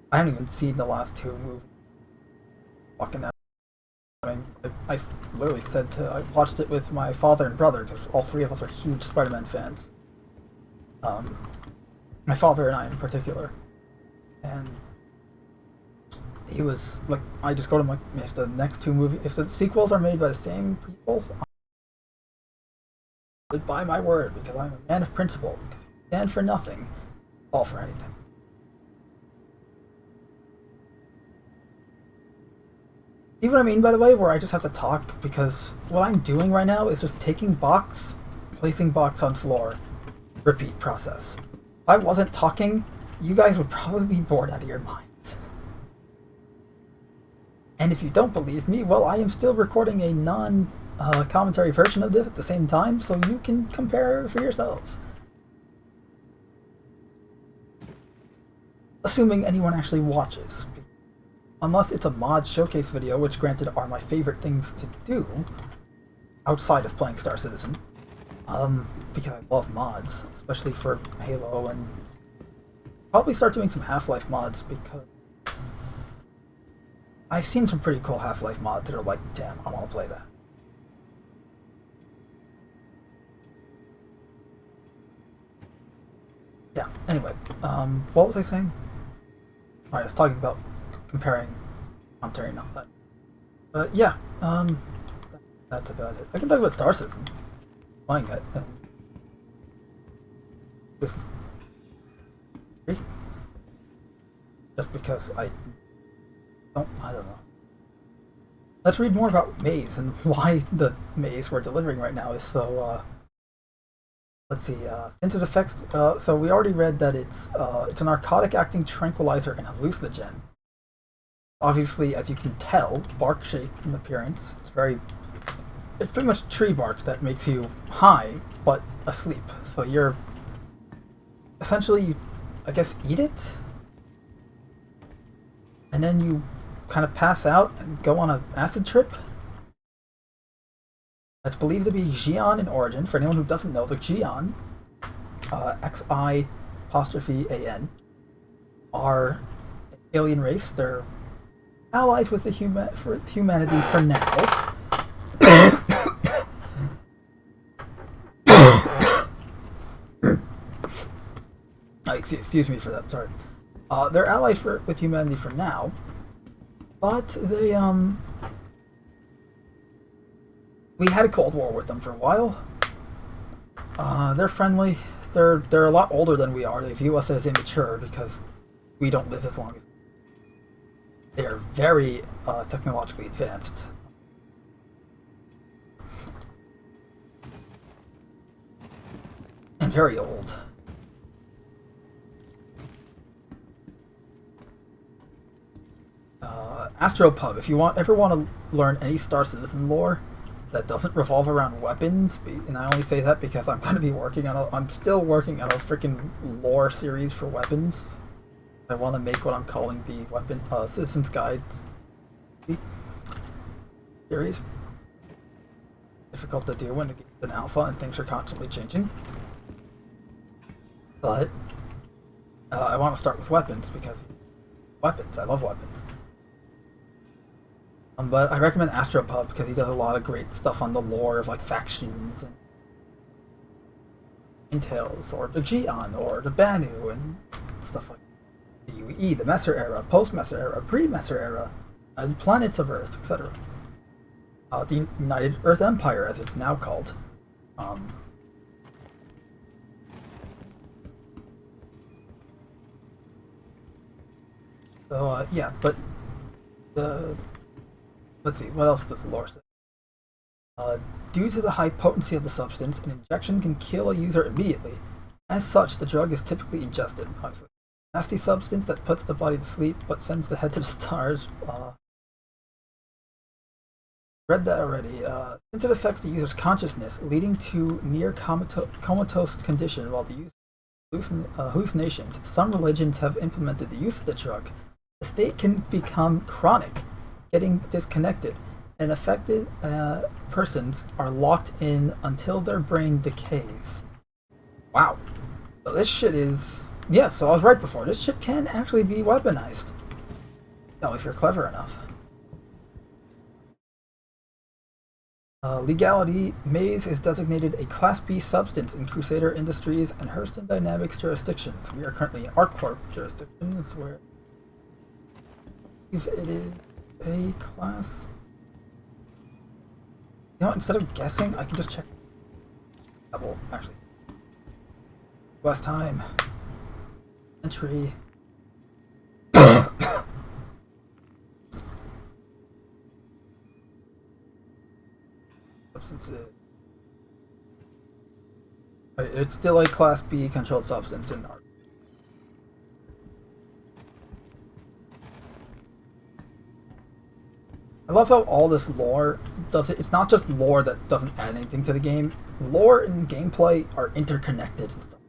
I haven't even seen the last 2 movies. Fucking out. I mean, I literally said I watched it with my father and brother, because all 3 of us are huge Spider-Man fans. My father and I in particular. And he was like, I just go to him like, if the next 2 movies, if the sequels are made by the same people, I would buy my word, because I'm a man of principle. Because if you stand for nothing, fall for anything. See what I mean, by the way, where I just have to talk, because what I'm doing right now is just taking box, placing box on floor, repeat process. If I wasn't talking, you guys would probably be bored out of your minds. And if you don't believe me, well, I am still recording a non-commentary version of this at the same time, so you can compare for yourselves. Assuming anyone actually watches. Unless it's a mod showcase video, which granted are my favorite things to do, outside of playing Star Citizen. Because I love mods, especially for Halo, and probably start doing some Half-Life mods, because I've seen some pretty cool Half-Life mods that are like, damn, I want to play that. Yeah, anyway, what was I saying? Alright, I was talking about comparing commentary and all that. But yeah, that's about it. I can talk about Star Citizen. Playing it, and this is just because I don't know. Let's read more about Maze and why the Maze we're delivering right now is so, let's see, since it affects, so we already read that it's a narcotic-acting tranquilizer and hallucinogen. Obviously, as you can tell, bark-shaped in appearance. It's pretty much tree bark that makes you high, but asleep. So you're, essentially, I guess, eat it? And then you kind of pass out and go on an acid trip. That's believed to be Xi'an in origin. For anyone who doesn't know, the Xi'an, X-I-apostrophe-A-N, are an alien race. They're allies with humanity for now. Excuse me for that. Sorry. They're allies with humanity for now, but they we had a Cold War with them for a while. They're friendly. They're a lot older than we are. They view us as immature because we don't live as long as they are. Very technologically advanced. And very old. Astropub, if you ever want to learn any Star Citizen lore that doesn't revolve around weapons, and I only say that because I'm going to be I'm still working on a freaking lore series for weapons. I want to make what I'm calling the Weapon Citizens Guides series. Difficult to do when it's an alpha and things are constantly changing. But I want to start with weapons because weapons, I love weapons. But I recommend Astropub because he does a lot of great stuff on the lore of like factions and intels, or the Xi'an, or the Banu, and stuff like the UE, the Messer era, post-Messer era, pre-Messer era, and planets of Earth, etc. The United Earth Empire, as it's now called. Yeah, but let's see, what else does the lore say? Due to the high potency of the substance, an injection can kill a user immediately. As such, the drug is typically ingested. Obviously, nasty substance that puts the body to sleep but sends the head to the stars. Read that already. Since it affects the user's consciousness, leading to near comatose condition while the user hallucinations, some religions have implemented the use of the drug. The state can become chronic, getting disconnected, and affected persons are locked in until their brain decays. Wow. So this shit is... Yeah, so I was right before. This shit can actually be weaponized. No, if you're clever enough. Legality. Maze is designated a Class B substance in Crusader Industries and Hurston Dynamics jurisdictions. We are currently in ArcCorp jurisdictions where it is a class. You know what, instead of guessing, I can just check. Well, actually. Last time. Entry. Substances. It's still a Class B controlled substance in ArcCorp. I love how all this lore does it. It's not just lore that doesn't add anything to the game. Lore and gameplay are interconnected and stuff.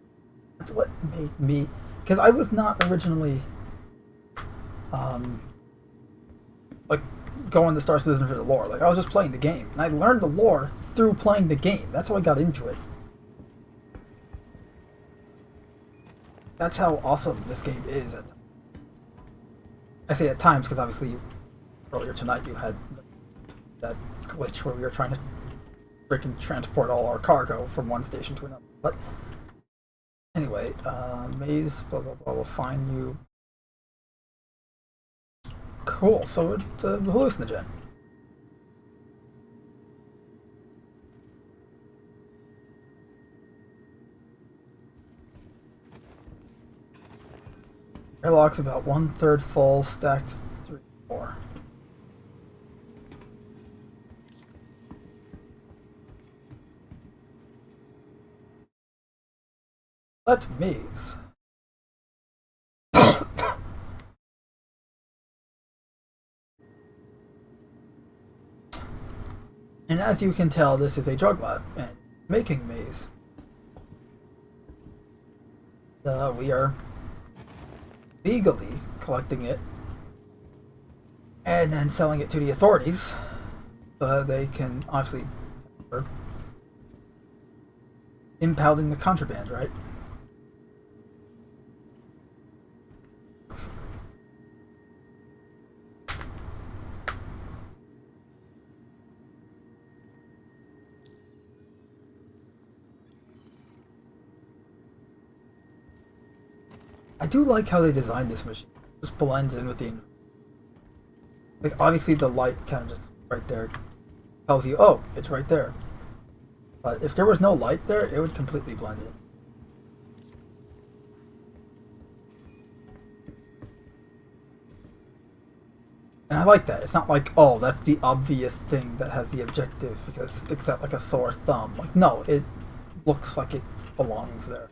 That's what made me... Because I was not originally... like, going to Star Citizen for the lore. Like, I was just playing the game. And I learned the lore through playing the game. That's how I got into it. That's how awesome this game is. I say at times, because obviously... Earlier tonight you had that glitch where we were trying to freaking transport all our cargo from one station to another. But anyway, Maze, blah blah blah, will find you. Cool, so it's a hallucinogen. Airlock's about 1/3 full, stacked 3, 4. Let me's. And as you can tell, this is a drug lab and making maze. We are legally collecting it and then selling it to the authorities so that they can obviously impounding the contraband, right? I do like how they designed this machine. It just blends in with the... Like, obviously the light kind of just right there tells you, oh, it's right there. But if there was no light there, it would completely blend in. And I like that. It's not like, oh, that's the obvious thing that has the objective because it sticks out like a sore thumb. Like, no, it looks like it belongs there.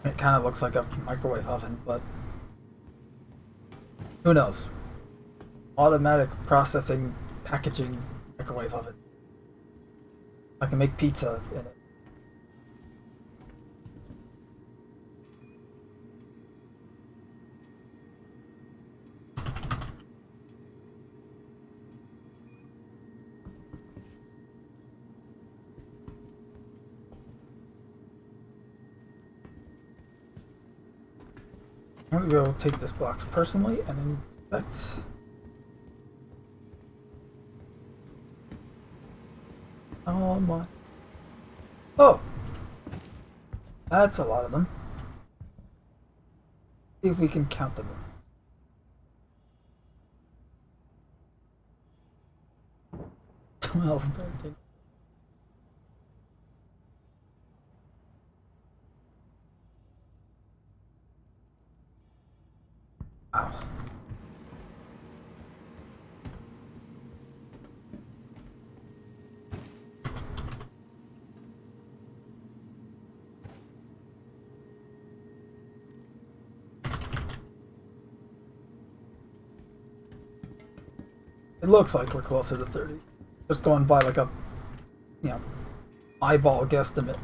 It kind of looks like a microwave oven, but who knows? Automatic processing, packaging, microwave oven. I can make pizza in it. I'm gonna go take this box personally and inspect. Oh my. Oh! That's a lot of them. See if we can count them. 12, 13. Wow. It looks like we're closer to 30. Just going by like a, you know, eyeball guesstimate.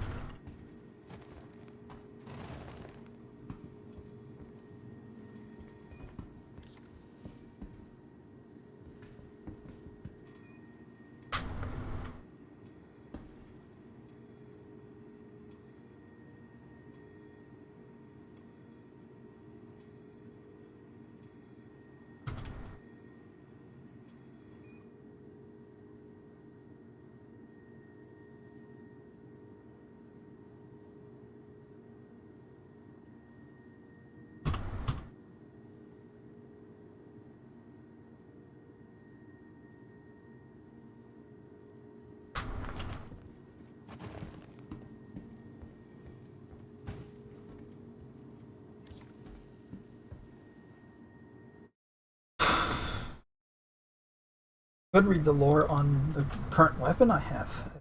Could read the lore on the current weapon I have.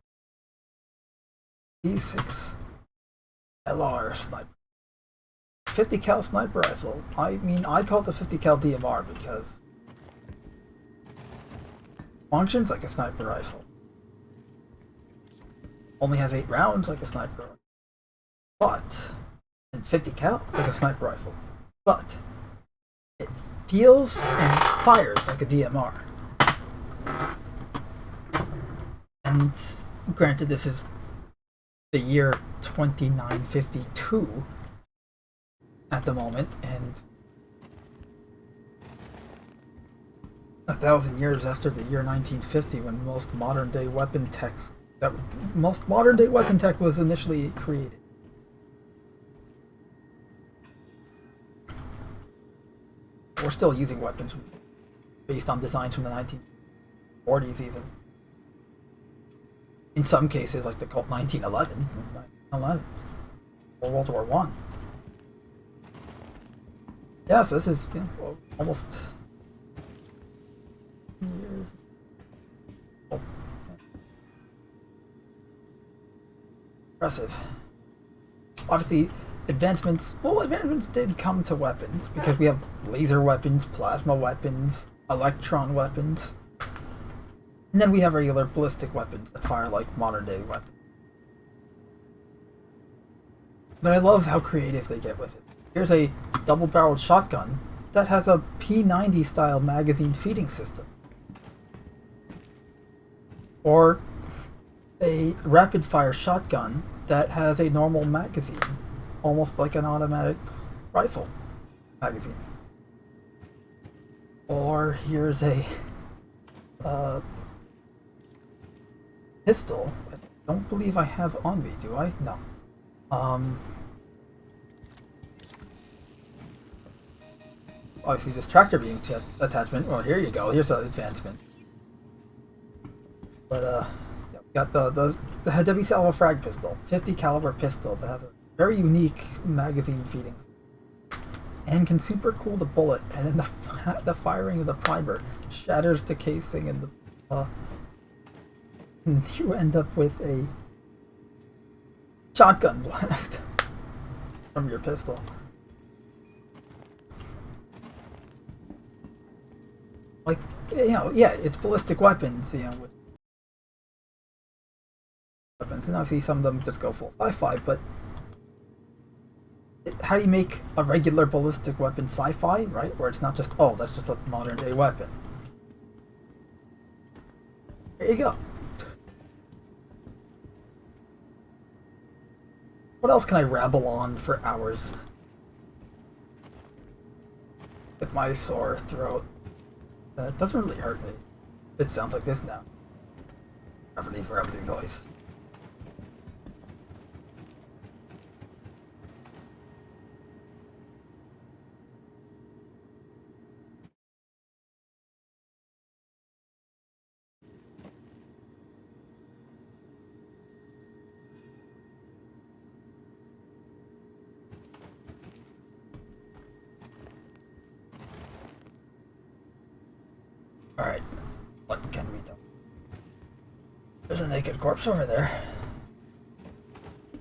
E6 LR sniper. 50 cal sniper rifle. I mean, I call it the 50 cal DMR because functions like a sniper rifle. Only has 8 rounds like a sniper rifle. But, and 50 cal like a sniper rifle. But, it feels and fires like a DMR. And granted, this is the year 2952 at the moment, and 1,000 years after the year 1950, when most modern day weapon tech was initially created. We're still using weapons based on designs from the 1940s, even. In some cases, like the Colt 1911. or World War One. Yeah, so this is almost years. Oh, impressive. Obviously, advancements did come to weapons because we have laser weapons, plasma weapons, electron weapons, and then we have regular ballistic weapons that fire like modern day weapons. But I love how creative they get with it. Here's a double-barreled shotgun that has a P90 style magazine feeding system. Or a rapid-fire shotgun that has a normal magazine, almost like an automatic rifle magazine. Or here's a pistol. I don't believe I have on me, do I? No. Obviously this tractor beam attachment. Well, here you go. Here's an advancement. But yeah, we got the WC frag pistol, 50 caliber pistol that has a very unique magazine feeding and can super cool the bullet, and then the firing of the primer shatters the casing, and you end up with a shotgun blast from your pistol. Like, yeah, it's ballistic weapons, with weapons, and obviously some of them just go full sci-fi, but how do you make a regular ballistic weapon sci-fi, right? Where it's not just, oh, that's just a modern day weapon. There you go. What else can I rabble on for hours with my sore throat? It doesn't really hurt me. It sounds like this now. Gravelly voice. Alright, what can we do? There's a naked corpse over there.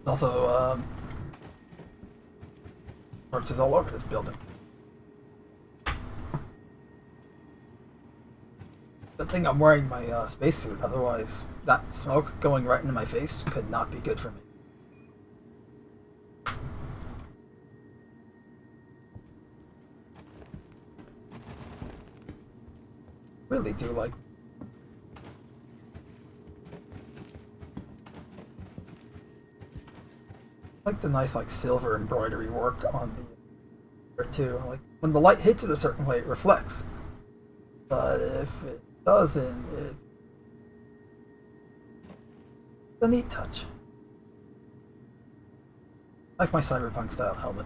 Also, corpses all over this building. Good thing I'm wearing my spacesuit, otherwise that smoke going right into my face could not be good for me. Really do like the nice silver embroidery work on the too. Like when the light hits it a certain way, it reflects. But if it doesn't, it's a neat touch. Like my cyberpunk style helmet.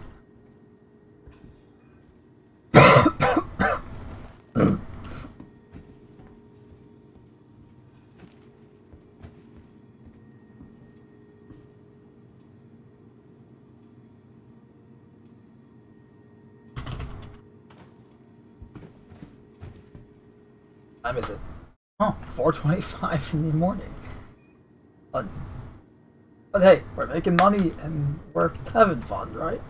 Time is it? Oh, 4:25 in the morning. But hey, we're making money and we're having fun, right?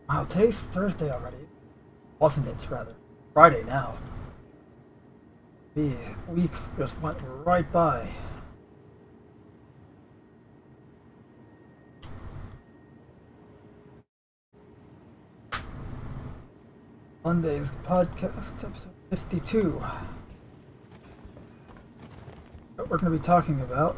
Wow, today's Thursday already. Wasn't it, rather? Friday now. The week just went right by. Monday's podcast, episode 52. What we're going to be talking about.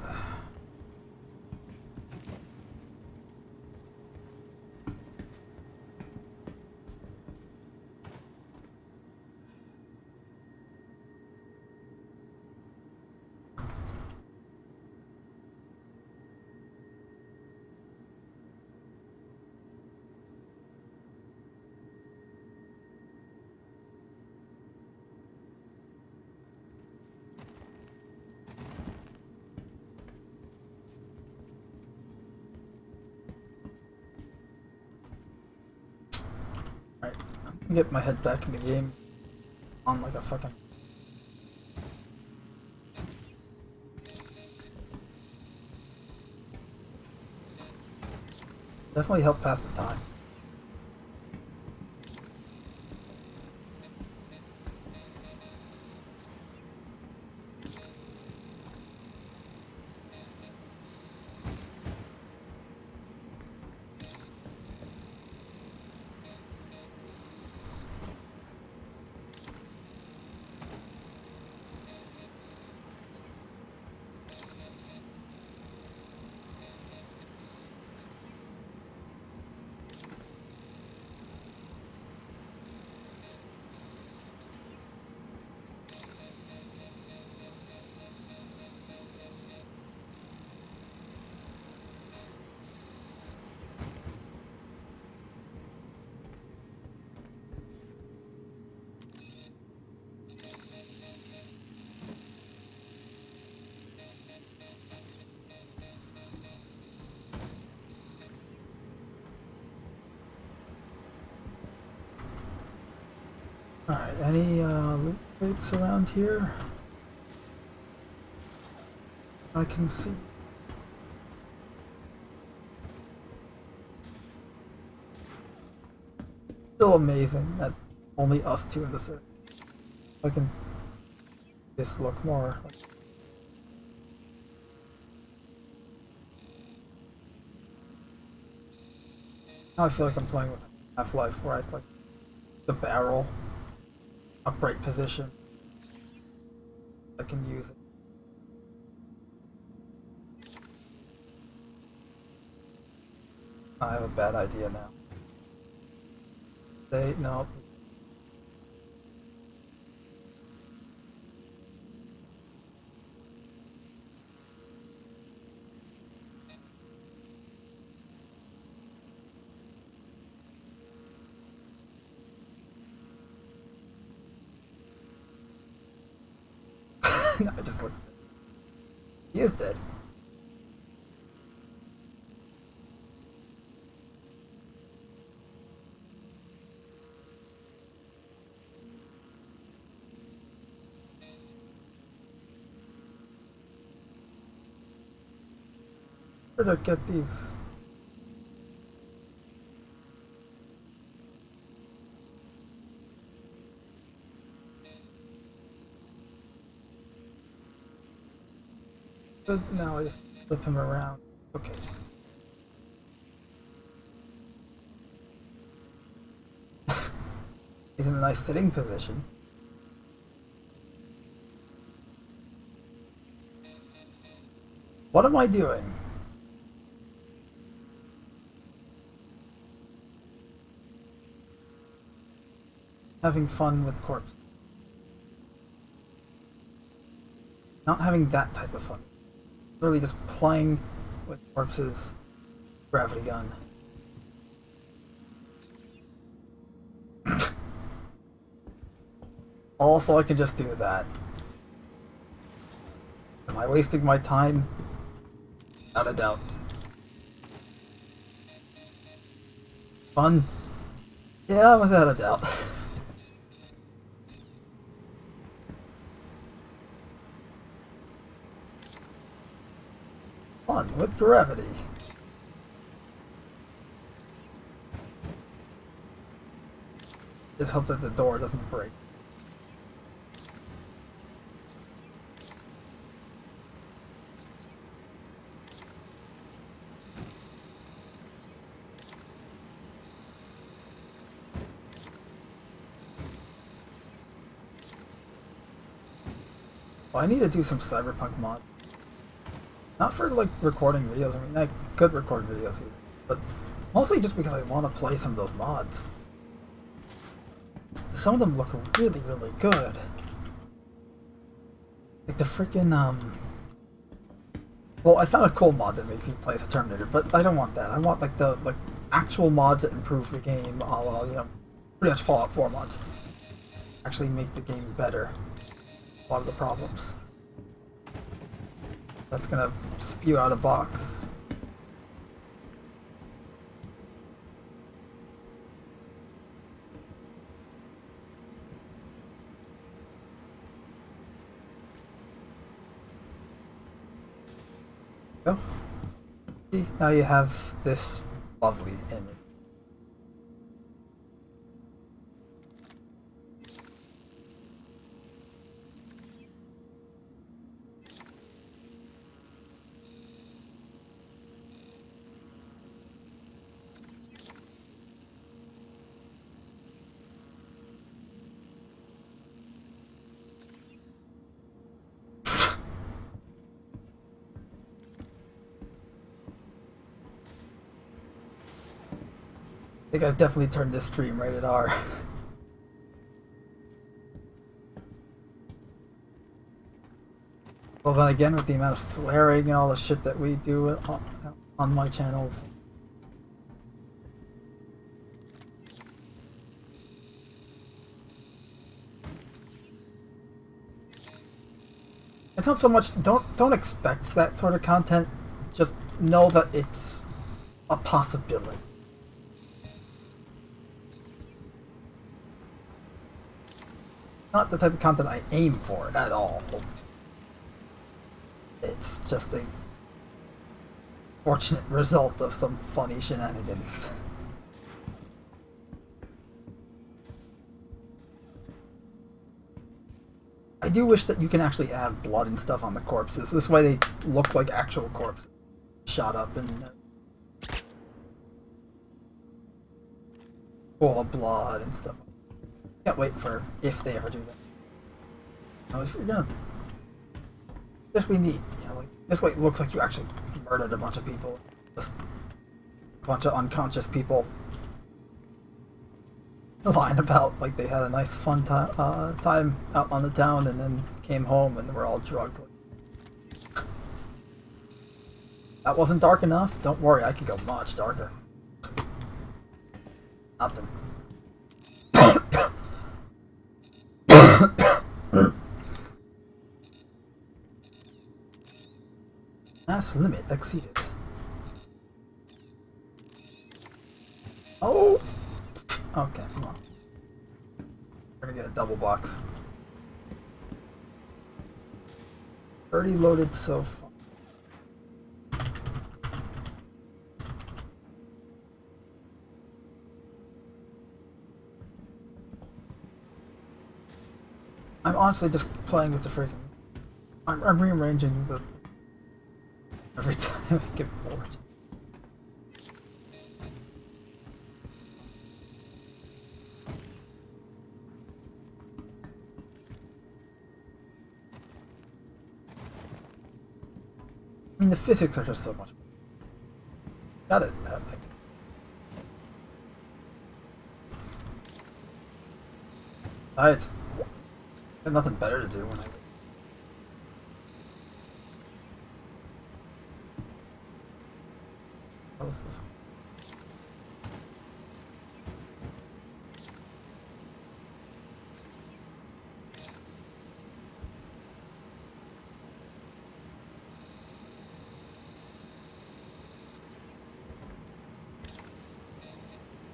Alright, I'm going to get my head back in the game on like a fucking... Definitely help pass the time. Alright, any loot crates around here? I can see. Still amazing that only us two in the circle. I can just look more like... Now I feel like I'm playing with Half-Life where I like the barrel upright position. I can use it. I have a bad idea now. No. No, it just looks dead. He is dead. Where to get these? But now I just flip him around. Okay. He's in a nice sitting position. What am I doing? Having fun with corpse. Not having that type of fun. Literally just playing with corpses. Gravity gun. Also, I can just do that. Am I wasting my time? Without a doubt. Fun? Yeah, without a doubt. Fun with gravity. Just hope that the door doesn't break. Well, I need to do some cyberpunk mod. Not for like recording videos. I mean, I could record videos here, but mostly just because I want to play some of those mods. Some of them look really, really good. Like the freaking well, I found a cool mod that makes you play as a Terminator, but I don't want that. I want like the actual mods that improve the game, a la, you know, pretty much Fallout 4 mods. Actually make the game better. A lot of the problems. That's gonna spew out a box. Go. See, now you have this lovely image. I think I've definitely turned this stream rated R. Well, then again, with the amount of swearing and all the shit that we do on my channels. It's not so much, don't expect that sort of content, just know that it's a possibility. Not the type of content I aim for at all. It's just a fortunate result of some funny shenanigans. I do wish that you can actually add blood and stuff on the corpses. This way they look like actual corpses. Shot up and full of blood and stuff. Can't wait for if they ever do that. You know, if you're gonna, this we need. You know, like this way it looks like you actually murdered a bunch of people, just a bunch of unconscious people lying about like they had a nice fun time out on the town and then came home and were all drugged. That wasn't dark enough? Don't worry, I could go much darker. Nothing. Mass limit exceeded. Oh! Okay, come on. We're gonna get a double box. 30 loaded so far. I'm honestly just playing with the freaking... I'm rearranging the... Every time I get bored. I mean, the physics are just so much. Got it. It's got nothing better to do when I.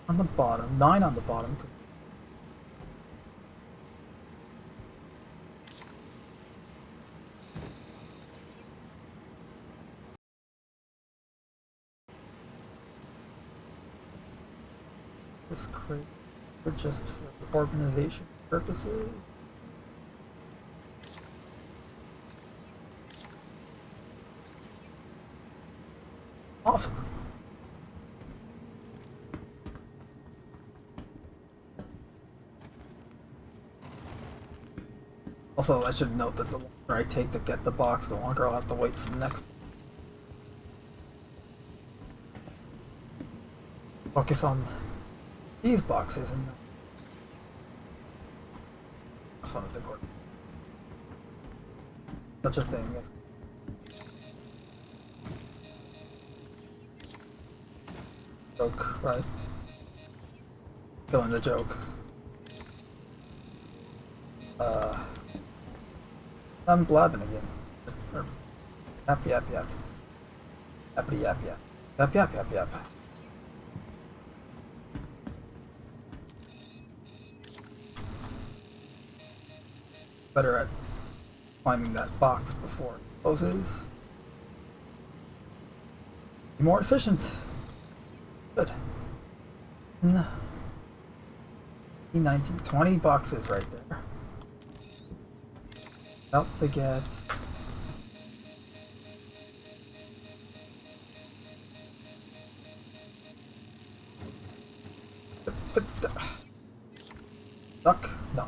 On the bottom, 9 on the bottom. This crate for just for organization purposes. Awesome. Also, I should note that the longer I take to get the box, the longer I'll have to wait for the next. Focus on these boxes and fun of the court. Such a thing is joke, right? Killing the joke. I'm blabbing again. Just, yap yap yap. Yappity yap yap. Yap yap yap yap. Better at climbing that box before it closes. Be more efficient. Good. No. 19, 20 boxes right there. About to get duck? No.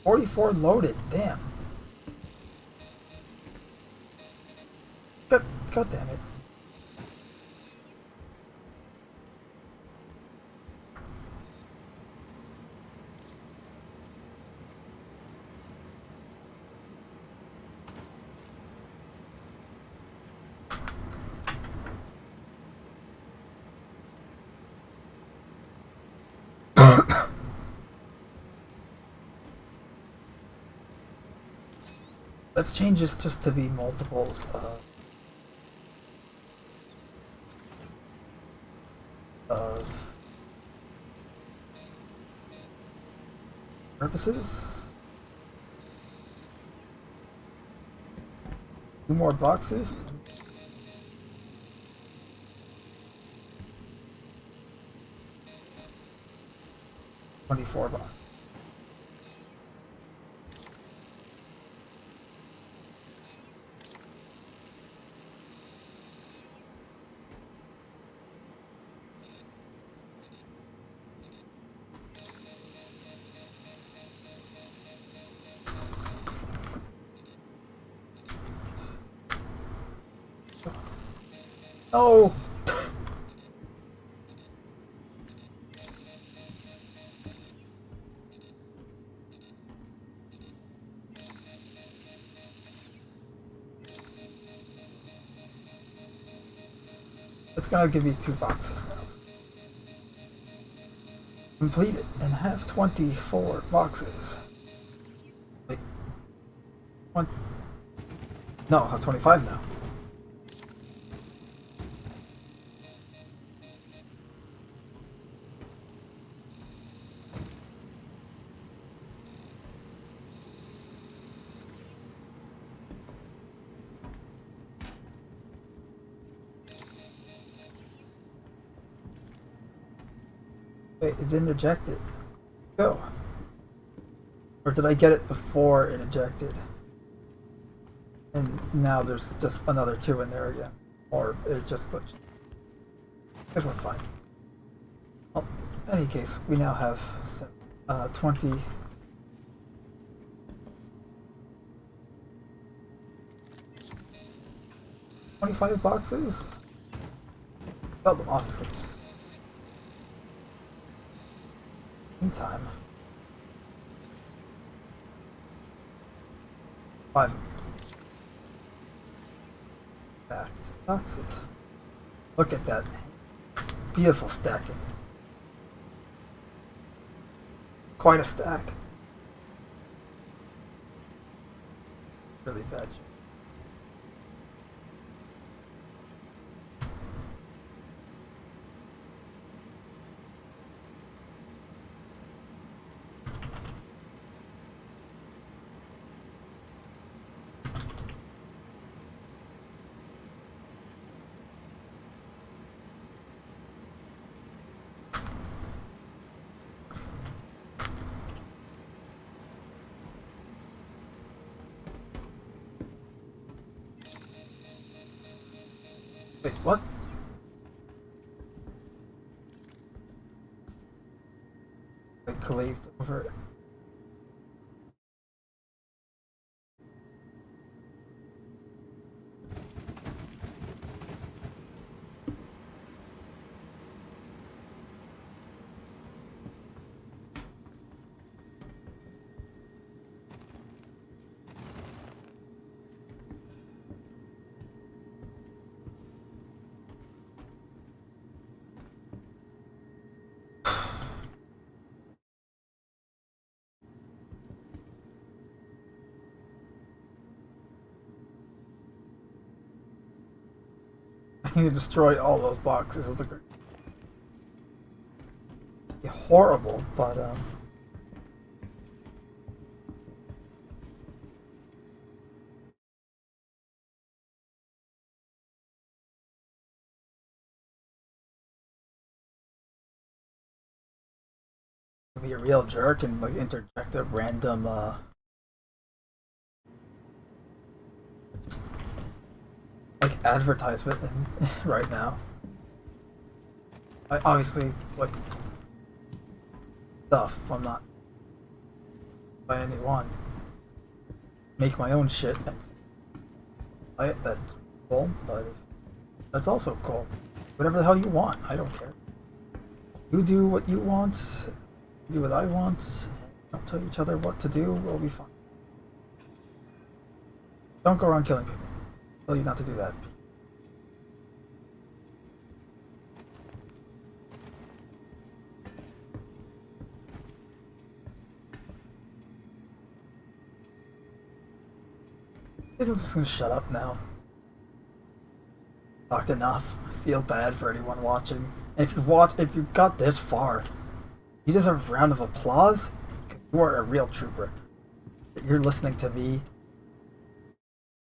.44 loaded, damn. God damn it. Let's change this just to be multiples of purposes. 2 more boxes. $24. Oh! It's gonna give you 2 boxes now. Complete it and have 24 boxes. Wait. 1. No, I have 25 now. Wait, it didn't eject it. Go. Or did I get it before it ejected? And now there's just another 2 in there again. Or it just glitched. Because we're fine. Well, in any case, we now have 20. $25 boxes? Sell them, obviously. Meantime. 5 stacked boxes. Look at that. Beautiful stacking. Quite a stack. Really bad. Wait, what? Like glazed over it. I need to destroy all those boxes with the grenade. Be horrible, but be a real jerk and like interject a random like advertisement right now. I obviously like stuff. I'm not by anyone. Make my own shit and that's cool, but that's also cool. Whatever the hell you want, I don't care. You do what you want, do what I want, don't tell each other what to do, we'll be fine. Don't go around killing people. Tell you not to do that. I think I'm just gonna shut up now. Talked enough. I feel bad for anyone watching. And if you've got this far, you deserve a round of applause. You are a real trooper. You're listening to me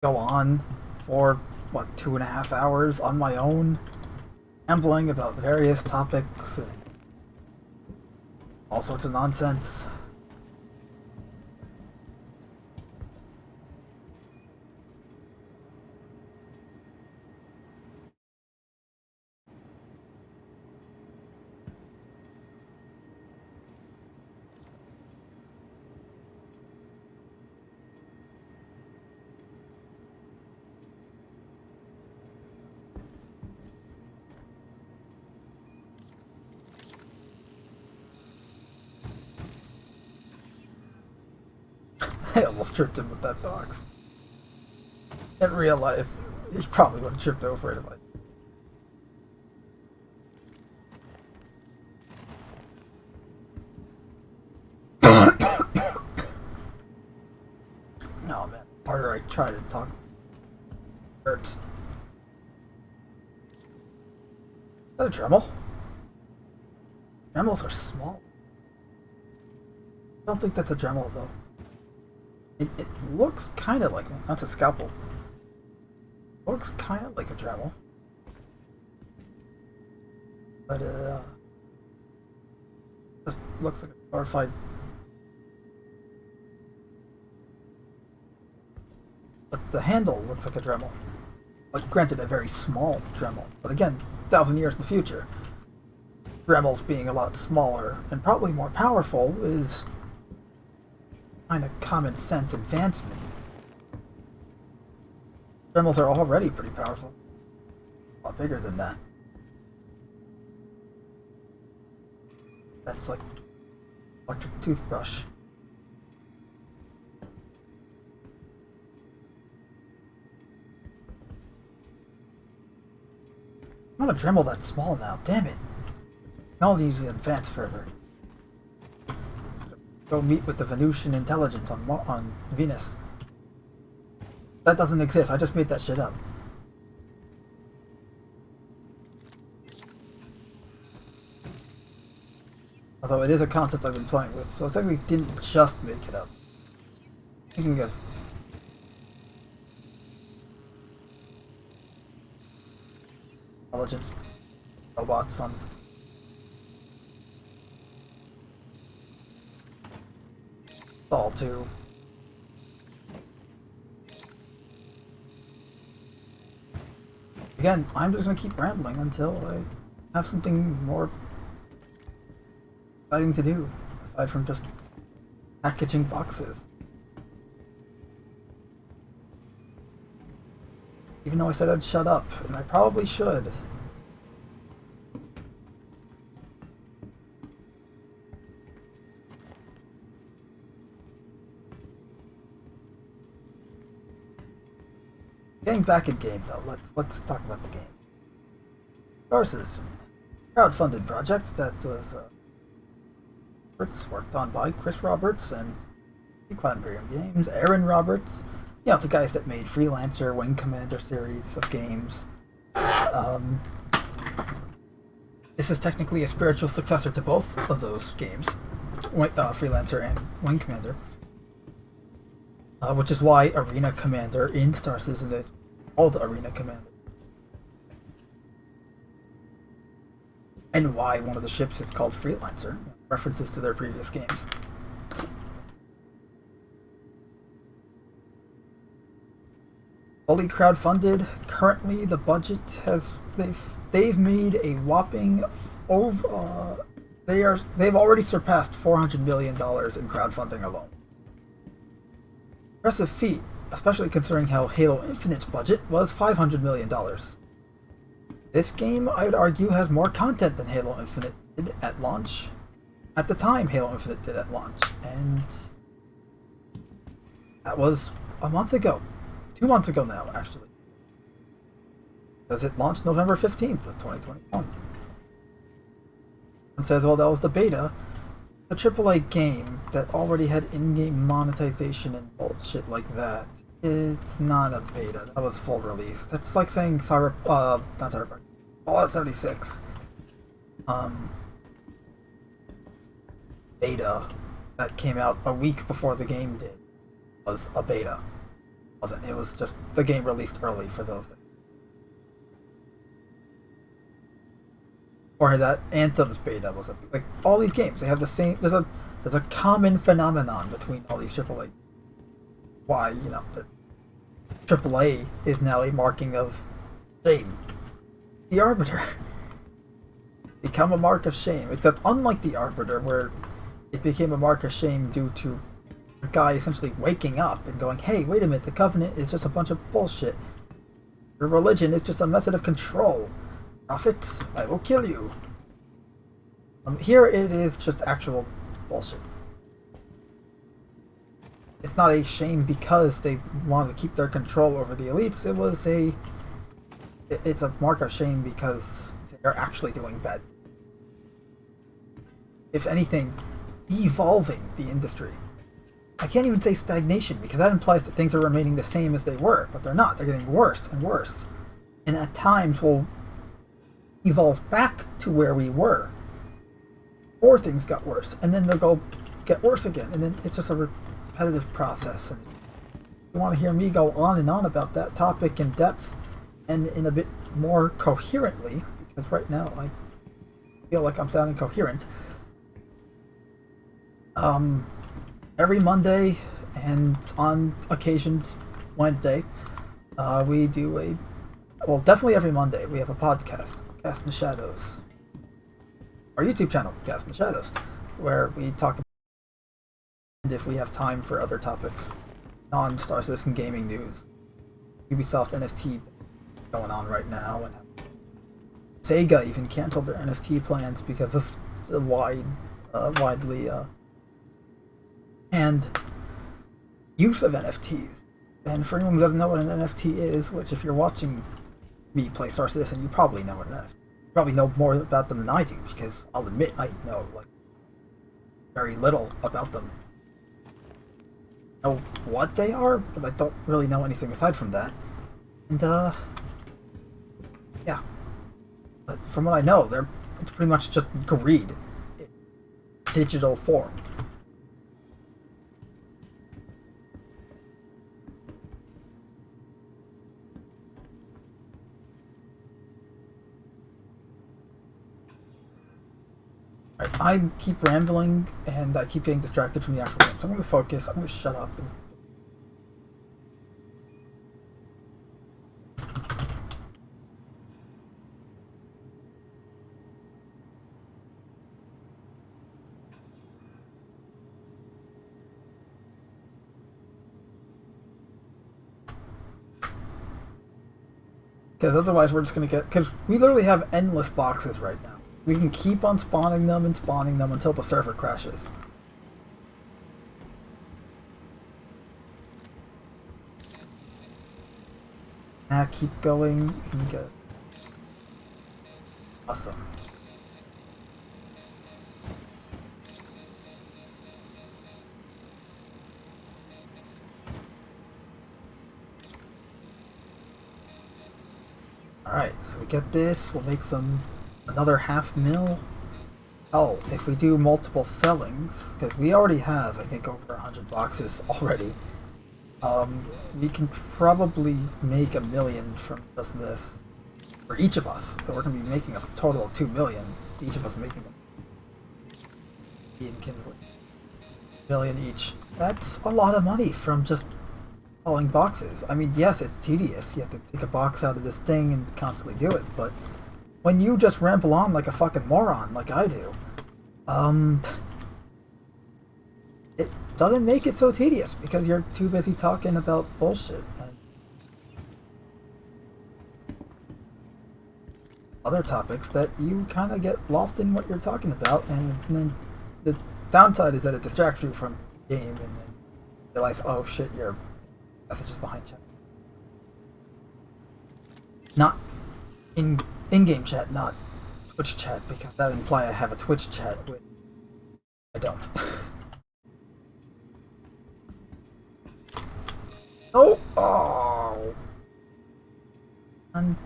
go on for what 2.5 hours on my own, rambling about various topics and all sorts of nonsense. I almost tripped him with that box. In real life, he probably would have tripped over it if I... Oh man, the harder I try to talk, hurts. Is that a Dremel? Dremels are small. I don't think that's a Dremel though. It looks kind of like one. That's a scalpel. Looks kind of like a Dremel. But just looks like a glorified. But the handle looks like a Dremel. Like, granted, a very small Dremel. But again, 1,000 years in the future, Dremels being a lot smaller and probably more powerful is kind of common sense advancement. Dremels are already pretty powerful. A lot bigger than that. That's like electric toothbrush. I'm not a Dremel that small now, damn it. Technology needs to advance further. Go meet with the Venusian intelligence on Venus. That doesn't exist, I just made that shit up. Although it is a concept I've been playing with, so I technically didn't just make it up. Thinking of intelligent robots on all too. Again, I'm just gonna keep rambling until I have something more exciting to do, aside from just packaging boxes. Even though I said I'd shut up, and I probably should. Getting back in game though, let's talk about the game. Star Citizen, crowdfunded project that was worked on by Chris Roberts and Clanberry Games, Aaron Roberts, you know, the guys that made Freelancer, Wing Commander series of games. This is technically a spiritual successor to both of those games, Freelancer and Wing Commander. Which is why Arena Commander in Star Citizen is called Arena Commander. And why one of the ships is called Freelancer, references to their previous games. Fully crowdfunded. Currently, the budget has they've made a whopping over. They've already surpassed $400 million in crowdfunding alone. Impressive feat, especially considering how Halo Infinite's budget was $500 million. This game, I would argue, has more content than Halo Infinite did at launch. At the time Halo Infinite did at launch, and that was a month ago. 2 months ago now, actually. Because it launched November 15th of 2021. And says, well, that was the beta. A AAA game that already had in-game monetization and bullshit like that. It's not a beta. That was full release. That's like saying not Cyberpunk. Fallout 76. Beta that came out a week before the game did was a beta. It wasn't. It was just the game released early for those days. Or that Anthem's beta was like all these games. They have the same. There's a common phenomenon between all these AAA. Why, you know, the AAA is now a marking of shame. The Arbiter become a mark of shame. Except unlike the Arbiter, where it became a mark of shame due to a guy essentially waking up and going, "Hey, wait a minute! The Covenant is just a bunch of bullshit. Your religion is just a method of control. Prophets, I will kill you." Here it is just actual bullshit. It's not a shame because they wanted to keep their control over the elites. It's a mark of shame because they're actually doing bad. If anything, evolving the industry. I can't even say stagnation because that implies that things are remaining the same as they were, but they're not. They're getting worse and worse. And at times will evolve back to where we were, or things got worse, and then they'll go get worse again, and then it's just a repetitive process. And if you want to hear me go on and on about that topic in depth and in a bit more coherently, because right now I feel like I'm sounding coherent, every Monday and on occasions Wednesday, we do definitely every Monday we have a podcast, Cast in the Shadows. Our YouTube channel, Cast in the Shadows, where we talk about, and if we have time for other topics, non-Star Citizen gaming news, Ubisoft NFT going on right now, and Sega even canceled their NFT plans because of the widely and use of NFTs. And for anyone who doesn't know what an NFT is, which if you're watching me play Star Citizen, you probably know what an NFT. You probably know more about them than I do, because I'll admit I know like very little about them. I know what they are, but I don't really know anything aside from that. And yeah. But from what I know, it's pretty much just greed in digital form. I keep rambling and I keep getting distracted from the actual game, so I'm going to focus. I'm going to shut up. Because otherwise we're just going to get... Because we literally have endless boxes right now. We can keep on spawning them and spawning them until the server crashes. Keep going. We can get... Awesome. Alright, so we get this, we'll make another $500,000. Oh, if we do multiple sellings, because we already have, I think, over 100 boxes already, we can probably make $1 million from just this, for each of us. So we're going to be making a total of $2 million, each of us making them. Ian Kinsley. $1 million each. That's a lot of money from just selling boxes. I mean, yes, it's tedious. You have to take a box out of this thing and constantly do it, but when you just ramble on like a fucking moron, like I do, it doesn't make it so tedious because you're too busy talking about bullshit and other topics that you kind of get lost in what you're talking about, and then the downside is that it distracts you from the game, and then you realize, oh shit, your messages behind chat. Not in-game chat, not Twitch chat, because that would imply I have a Twitch chat, which I don't. Oh! And...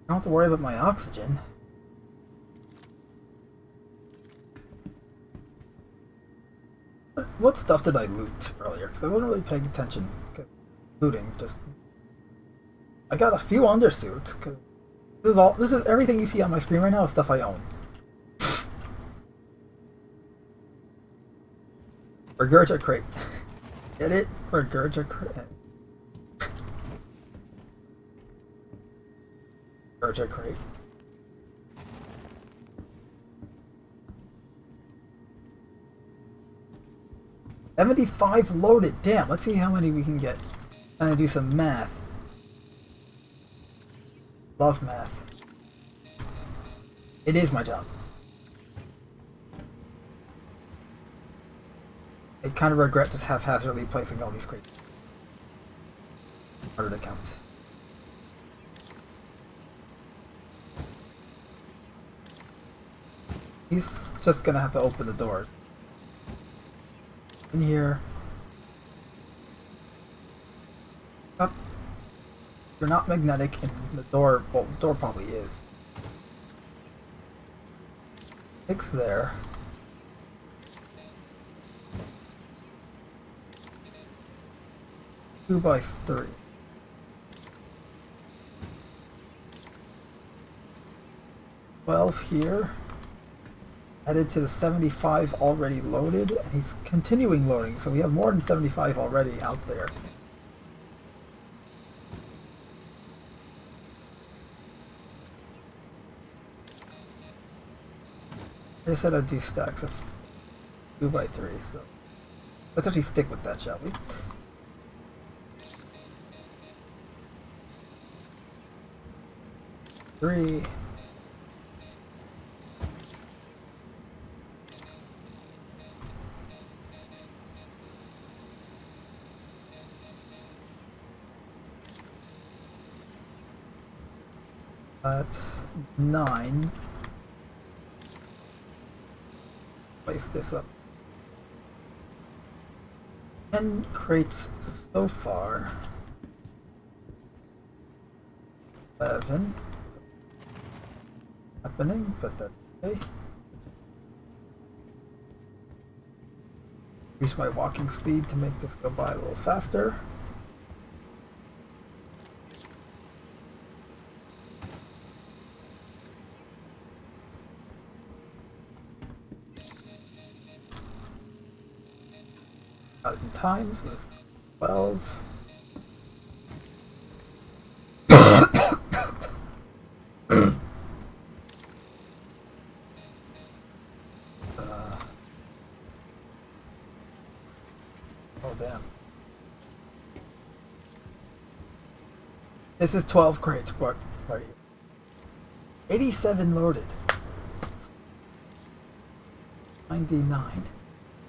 I don't have to worry about my oxygen. What stuff did I loot earlier? Because I wasn't really paying attention. Looting, just... I got a few undersuits. Cause this is everything you see on my screen right now is stuff I own. Regurgit crate. Get it? Regurgit crate. Regurgit crate. $75 loaded. Damn, let's see how many we can get. I'm gonna do some math. Love math. It is my job. I kind of regret just haphazardly placing all these crates. Harder to count. He's just gonna have to open the doors. In here. Up. You're not magnetic, and the door, well, the door probably is. 6 there. Two by 3. 12 here. Added to the 75 already loaded, and he's continuing loading, so we have more than 75 already out there. I said I'd do stacks of 2 by 3, so let's actually stick with that, shall we? Three. At 9. Place this up. 10 crates so far. 11. Happening, but that's okay. Increase my walking speed to make this go by a little faster. Got it in time, so this is 12. This is 12 crates, but right here. 87 loaded. 99.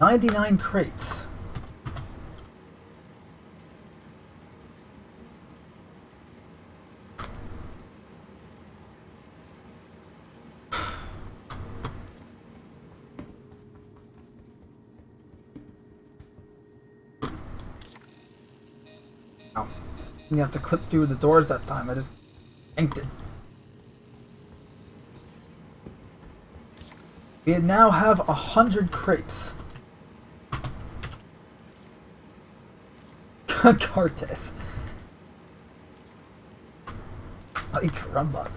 99 crates. Oh. You have to clip through the doors that time. I just inked it. We now have 100 crates. Cartes. Ay caramba.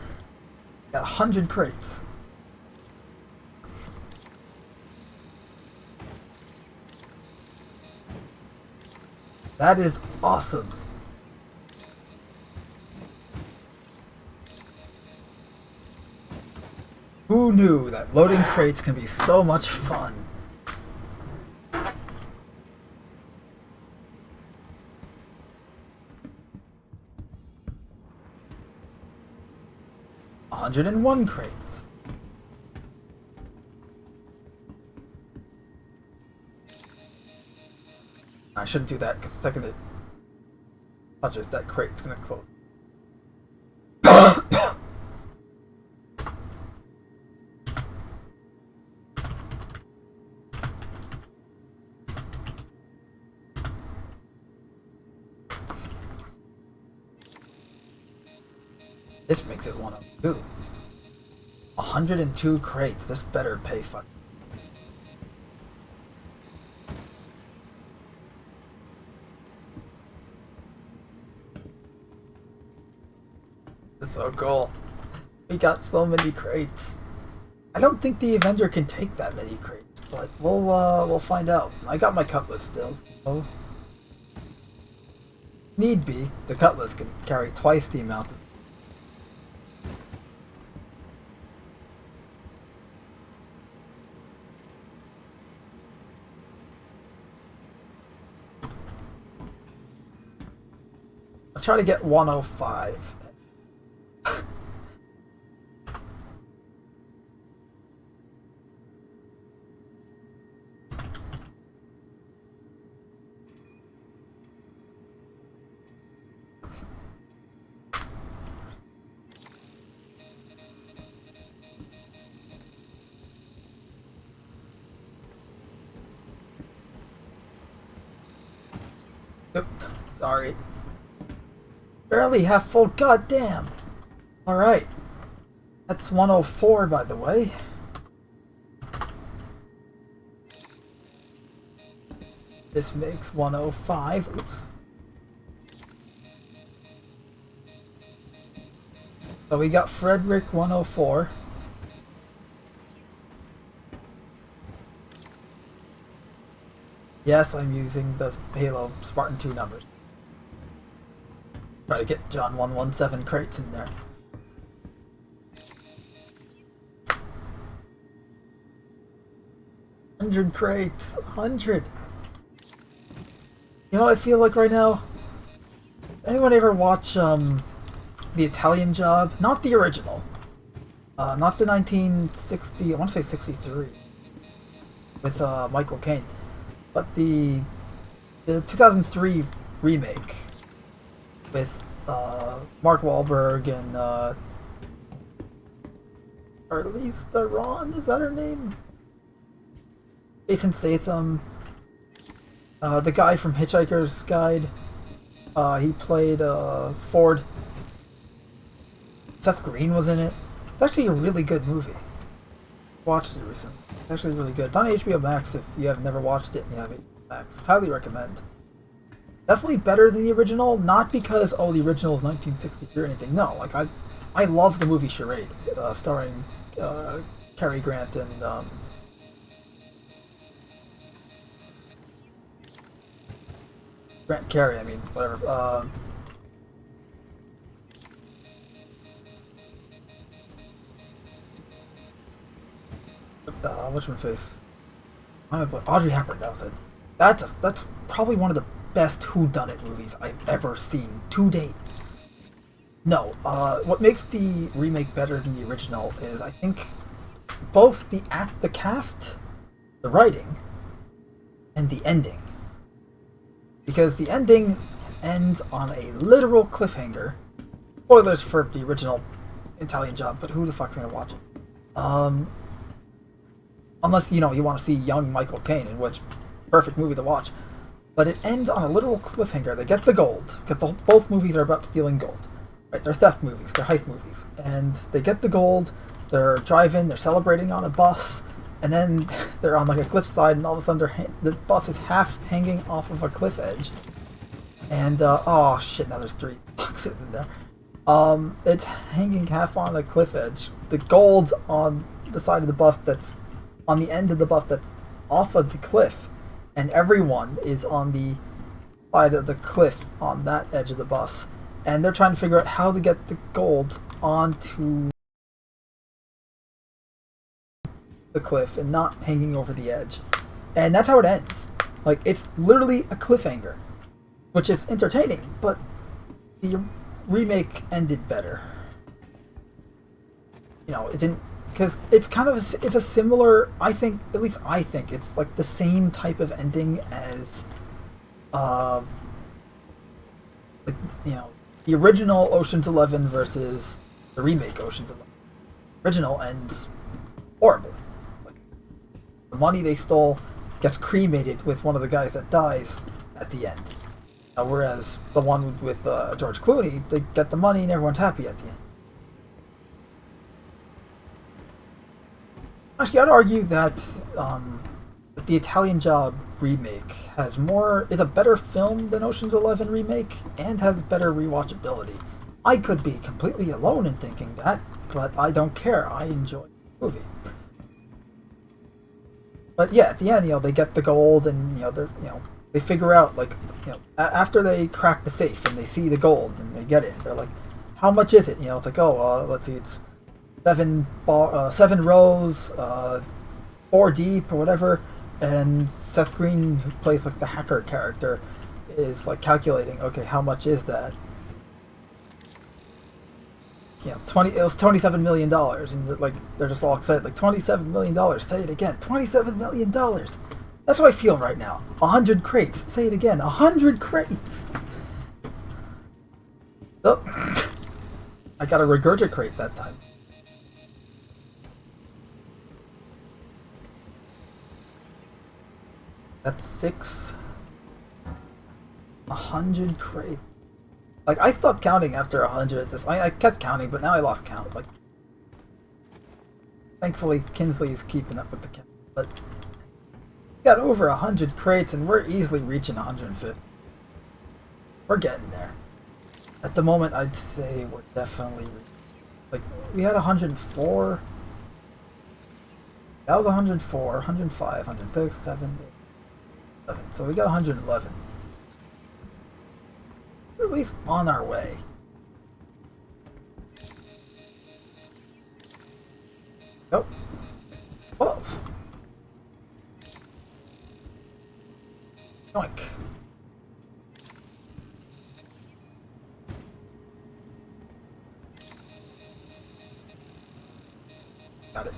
Got 100 crates. That is awesome. Who knew that loading crates can be so much fun? $101 crates. I shouldn't do that because the second it touches that crate, it's gonna close. This makes it 102. 102 crates. This better pay fuck. This is so cool. We got so many crates. I don't think the Avenger can take that many crates, but we'll find out. I got my Cutlass still, so need be, the Cutlass can carry twice the amount of. Let's try to get 105. Oop, sorry. Barely half full, goddamn. Alright. That's 104, by the way. This makes 105. Oops. So we got Frederick 104. Yes, I'm using the Halo Spartan 2 numbers. Try to get John 117 crates in there. $100 crates. 100. You know what I feel like right now? Anyone ever watch The Italian Job? Not the original. Not the 1960, I want to say 63. With Michael Caine. But the 2003 remake. With Mark Wahlberg and Charlize Theron, is that her name? Jason Statham, the guy from Hitchhiker's Guide, he played Ford. Seth Green was in it. It's actually a really good movie. Watched it recently. It's actually really good. It's on HBO Max if you have never watched it and you have HBO Max. Highly recommend. Definitely better than the original, not because, oh, the original is 1963 or anything. No, like, I love the movie Charade, starring Cary Grant and Grant Carey, I mean, whatever. Whatchamacface? Audrey Hepburn, that was it. That's probably one of the best whodunit movies I've ever seen to date. No, what makes the remake better than the original is, I think, both the cast, the writing, and the ending. Because the ending ends on a literal cliffhanger. Spoilers for the original Italian Job, but who the fuck's gonna watch it? Unless, you want to see young Michael Caine, in which, perfect movie to watch. But it ends on a literal cliffhanger. They get the gold, because both movies are about stealing gold. Right, they're theft movies, they're heist movies. And they get the gold, they're driving, they're celebrating on a bus, and then they're on like a cliffside, and all of a sudden the bus is half hanging off of a cliff edge. And, oh shit, now there's 3 boxes in there. It's hanging half on a cliff edge. The gold on the side of the bus that's on the end of the bus that's off of the cliff, and everyone is on the side of the cliff on that edge of the bus, and they're trying to figure out how to get the gold onto the cliff and not hanging over the edge. And that's how it ends. Like, it's literally a cliffhanger, which is entertaining, but the remake ended better. It didn't, because it's kind of it's a similar, I think, at least I think it's like the same type of ending as like, the original Ocean's 11 versus the remake Ocean's 11. Original ends horribly. Like, the money they stole gets cremated with one of the guys that dies at the end. Whereas the one with George Clooney, they get the money and everyone's happy at the end. Actually, I'd argue that the Italian Job remake is a better film than Ocean's 11 remake, and has better rewatchability. I could be completely alone in thinking that, but I don't care. I enjoy the movie. But yeah, at the end, they get the gold, and they figure out, like, after they crack the safe and they see the gold and they get it, they're like, how much is it? It's like, let's see, it's 7 rows, 4 deep or whatever, and Seth Green, who plays like the hacker character, is like calculating, okay, how much is that? It was $27 million, and they're just all excited, like, $27 million, say it again, $27 million. That's how I feel right now. 100 crates, say it again, 100 crates. Oh, I gotta regurgitate that time. That's 6. 100 crates. Like, I stopped counting after 100 at this. I kept counting, but now I lost count. Like, thankfully, Kinsley is keeping up with the count. But we got over 100 crates, and we're easily reaching 150. We're getting there. At the moment, I'd say we're definitely reaching. Like, we had 104. That was 104, 105, 106, 7, 8. So we got 111. We're at least on our way. Nope. 12. Yoink. Got it.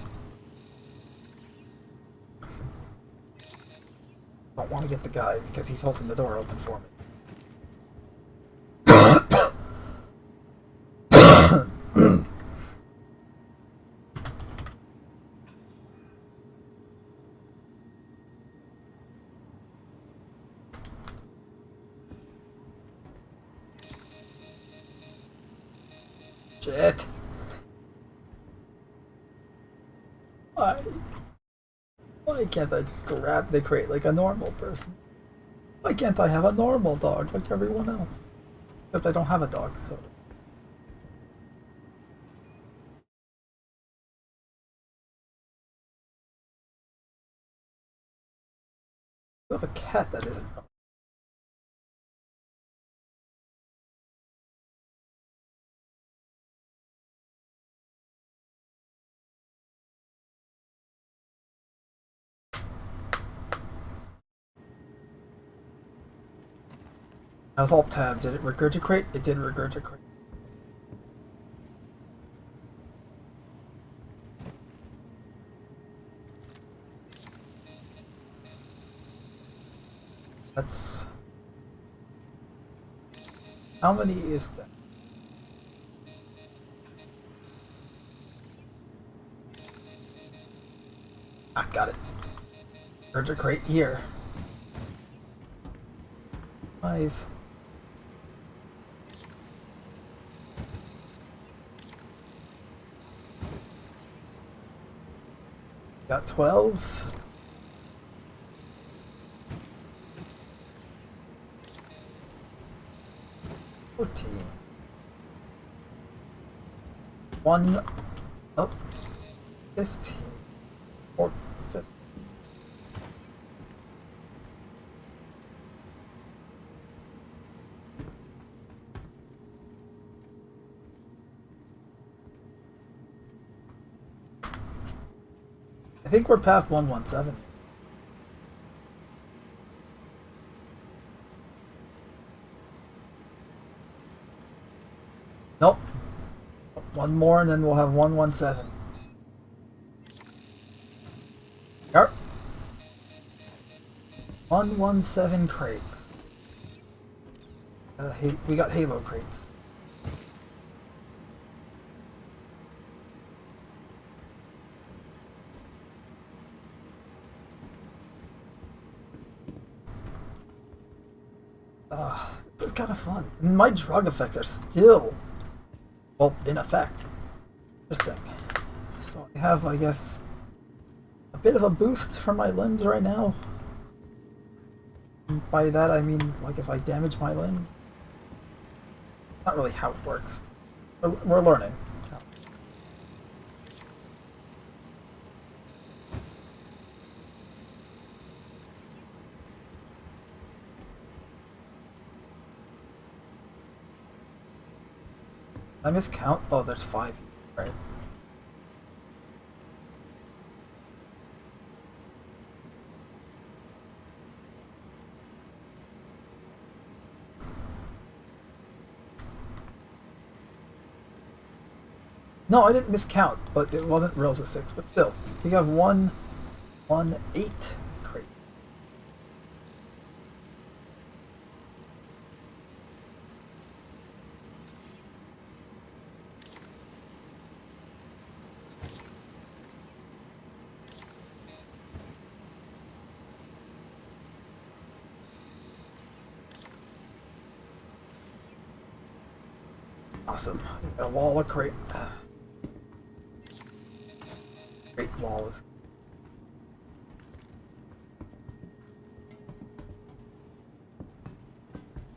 Don't want to get the guy because he's holding the door open for me. Shit. Why can't I just grab the crate like a normal person? Why can't I have a normal dog like everyone else? Except I don't have a dog, so... You have a cat that isn't... I was alt-tab. Did it regurgitate? It did regurgitate. That's... How many is that? Ah, got it. There's a crate here. 5. Got 12. One up 15 or 15. I think we're past 117. Nope. One more and then we'll have 117. Yep. 117 crates. We got Halo crates. This is kind of fun. And my drug effects are still, well, in effect. Interesting. So I have, I guess, a bit of a boost for my limbs right now. And by that I mean, like, if I damage my limbs. Not really how it works. We're learning. I miscount? Oh, there's 5, right? No, I didn't miscount, but it wasn't rows of 6, but still. We have 8 crate. Awesome. A wall of crate. Crate wall is.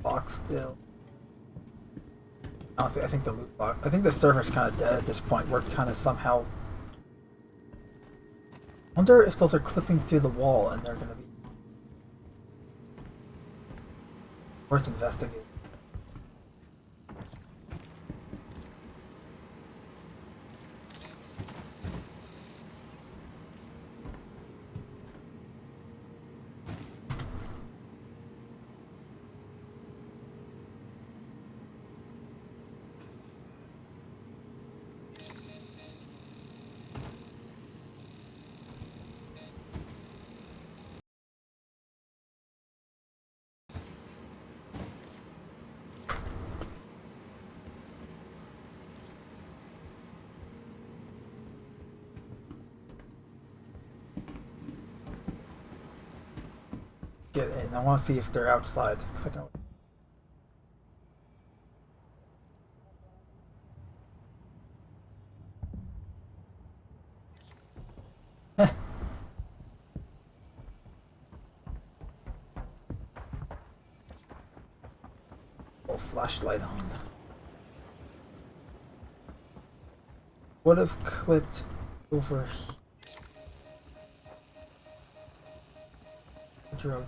Box still. Honestly, I think the loot box. I think the server's kind of dead at this point. We're kind of somehow. Wonder if those are clipping through the wall and they're going to be worth investigating. Get in. I want to see if they're outside. Click out. Oh, flashlight on. Would have clipped over here. Drug.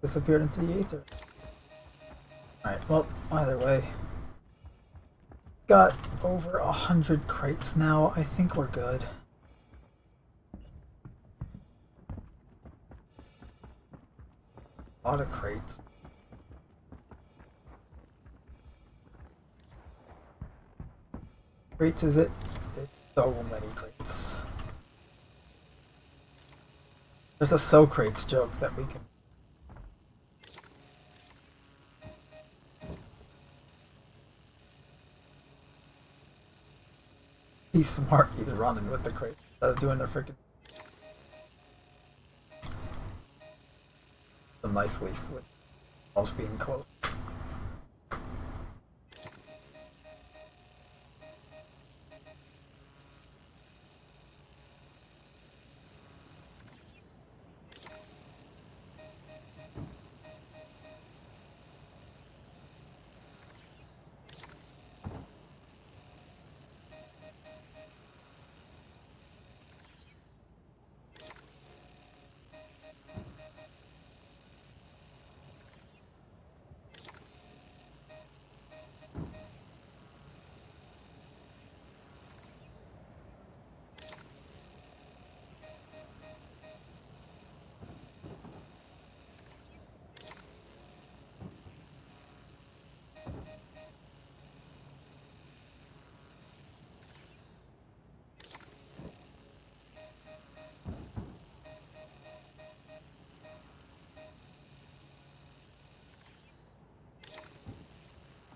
Disappeared into the ether. Alright, well, either way. Got over 100 crates now. I think we're good. A lot of crates. crates is it? It's so many crates. There's a so crates joke that we can. He's smart. He's running with the crates instead of doing the freaking. The nice lease with walls being closed.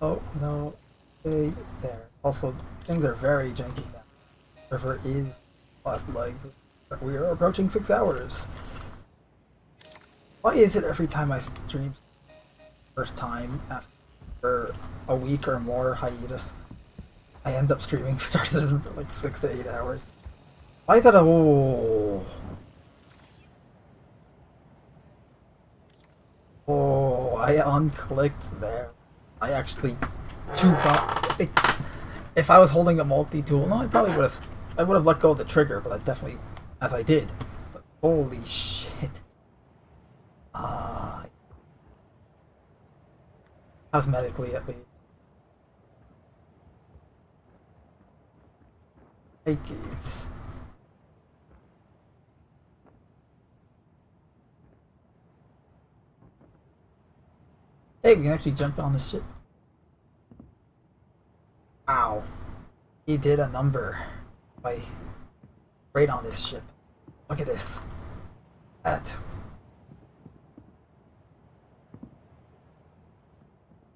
Oh no, stay there. Also, things are very janky now. River is last legs. We are approaching 6 hours. Why is it every time I stream first time after a week or more hiatus, I end up streaming Star Citizen for like 6 to 8 hours? Why is that a Oh, I unclicked there. I actually if I was holding a multi-tool, no, I would have let go of the trigger, but I definitely, as I did. But holy shit. Cosmetically at least. Yikes. Hey, we can actually jump on the ship. Wow. He did a number. Right on this ship. Look at this. That.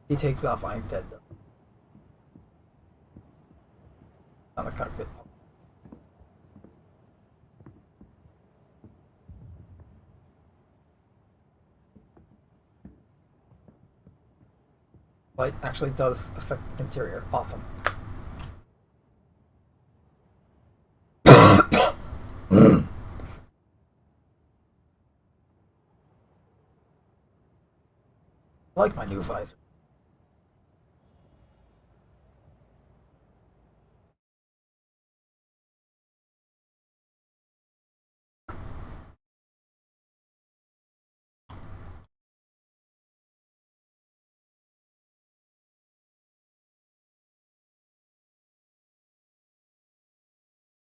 He takes off, I'm dead though. On the cockpit. Light actually does affect the interior. Awesome. I like my new visor.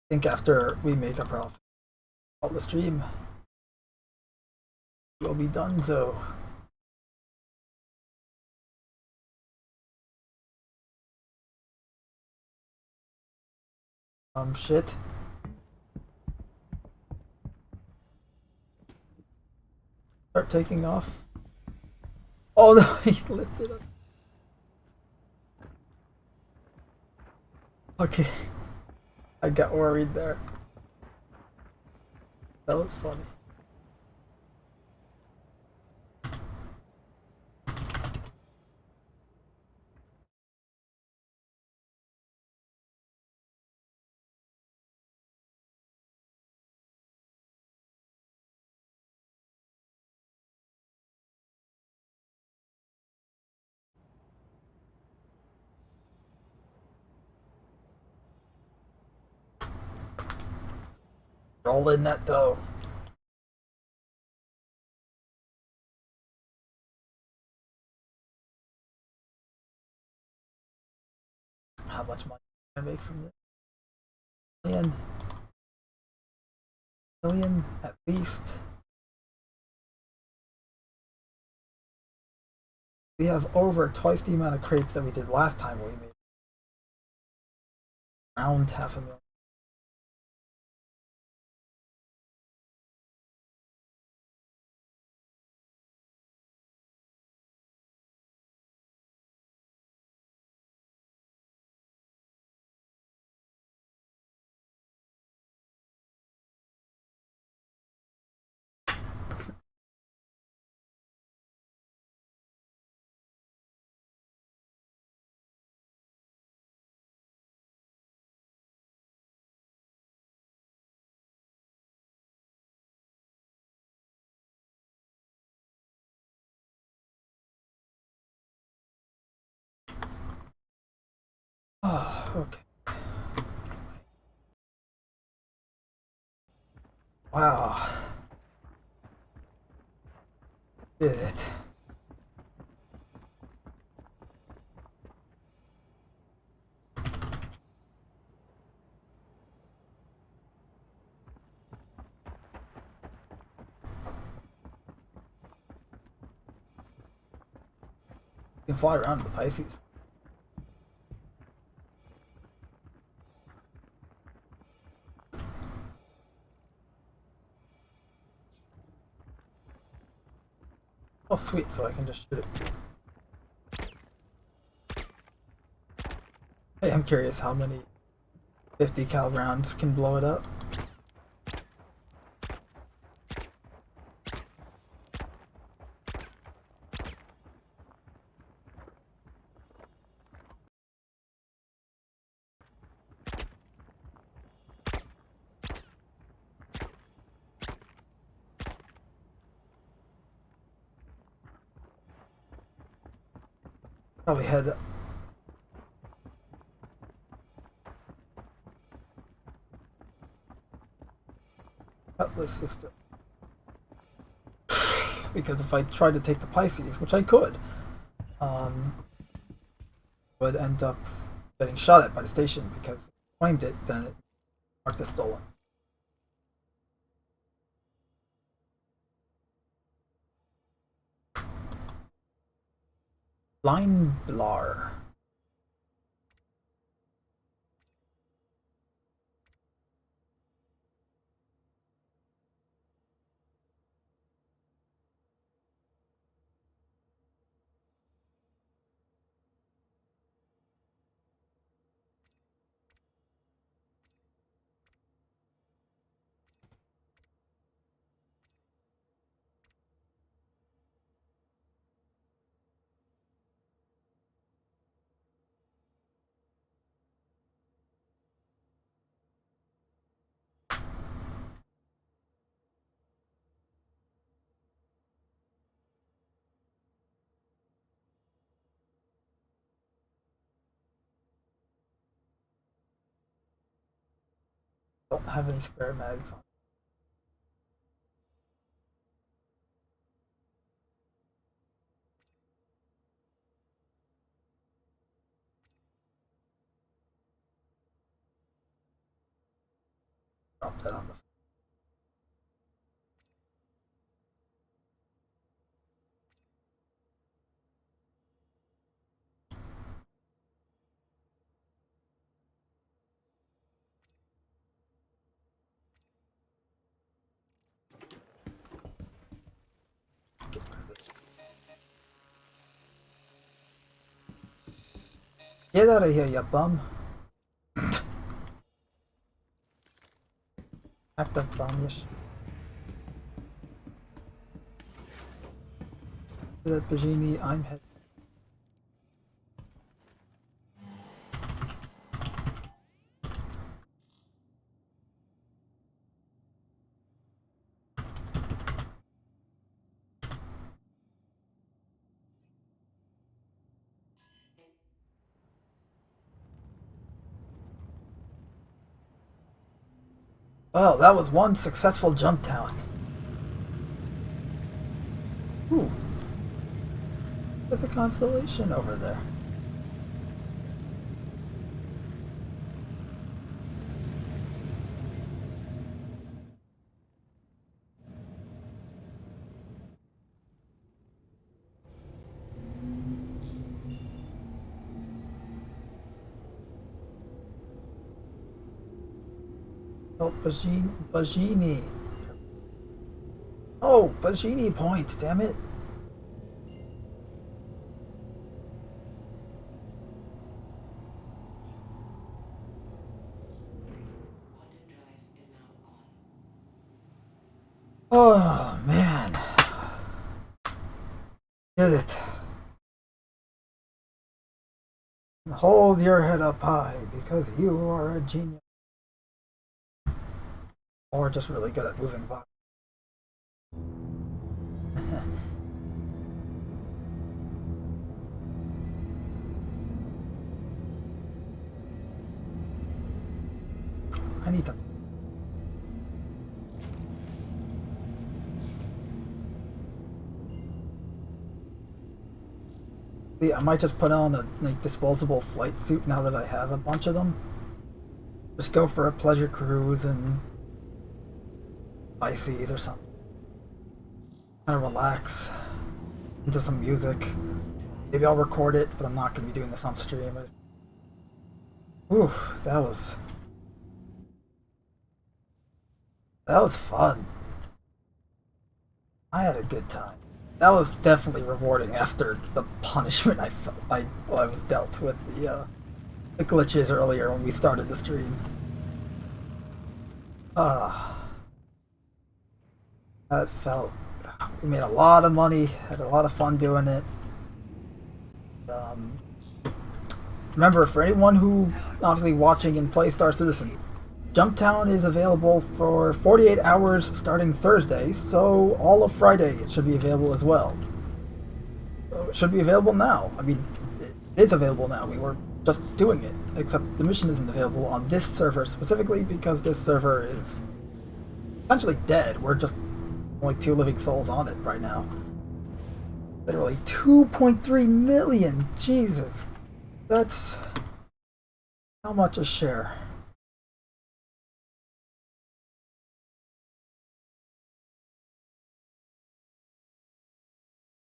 I think after we make a profit, all the stream will be done. So shit. Start taking off. Oh no, he lifted up. Okay, I got worried there. That looks funny. Roll in that dough. How much money can I make from this? Million at least. We have over twice the amount of crates that we did last time we made. Around 500,000. Oh, okay. Wow. Did it. You can fly around the Pisces. Oh, sweet, so I can just shoot it. Hey, I'm curious how many 50 cal rounds can blow it up. Probably head up this system. Because if I tried to take the Pisces, which I could, would end up getting shot at by the station because if it claimed it, then it marked as stolen. Line Blar. Don't have any spare mags on. Drop that on the. Get rid of this. Get out of here, you bum. Active bum, yes. That Bajini, I'm head. Well, that was one successful jump town. Ooh. That's a constellation over there. Oh, Bajini. Oh, Bajini Point, damn it. Oh, man. Did it. Hold your head up high, because you are a genius. Or just really good at moving bodies. I need some. See, I might just put on a disposable flight suit now that I have a bunch of them. Just go for a pleasure cruise and ices or something. Kind of relax, into some music. Maybe I'll record it, but I'm not going to be doing this on stream. Ooh, that was fun. I had a good time. That was definitely rewarding after the punishment I felt I was dealt with the glitches earlier when we started the stream. That felt. We made a lot of money, had a lot of fun doing it. Remember, for anyone who obviously watching and play Star Citizen, Jumptown is available for 48 hours starting Thursday, so all of Friday it should be available as well. So it should be available now. I mean, it is available now. We were just doing it, except the mission isn't available on this server specifically because this server is essentially dead. We're just only 2 living souls on it right now. Literally 2.3 million. Jesus. That's how much a share?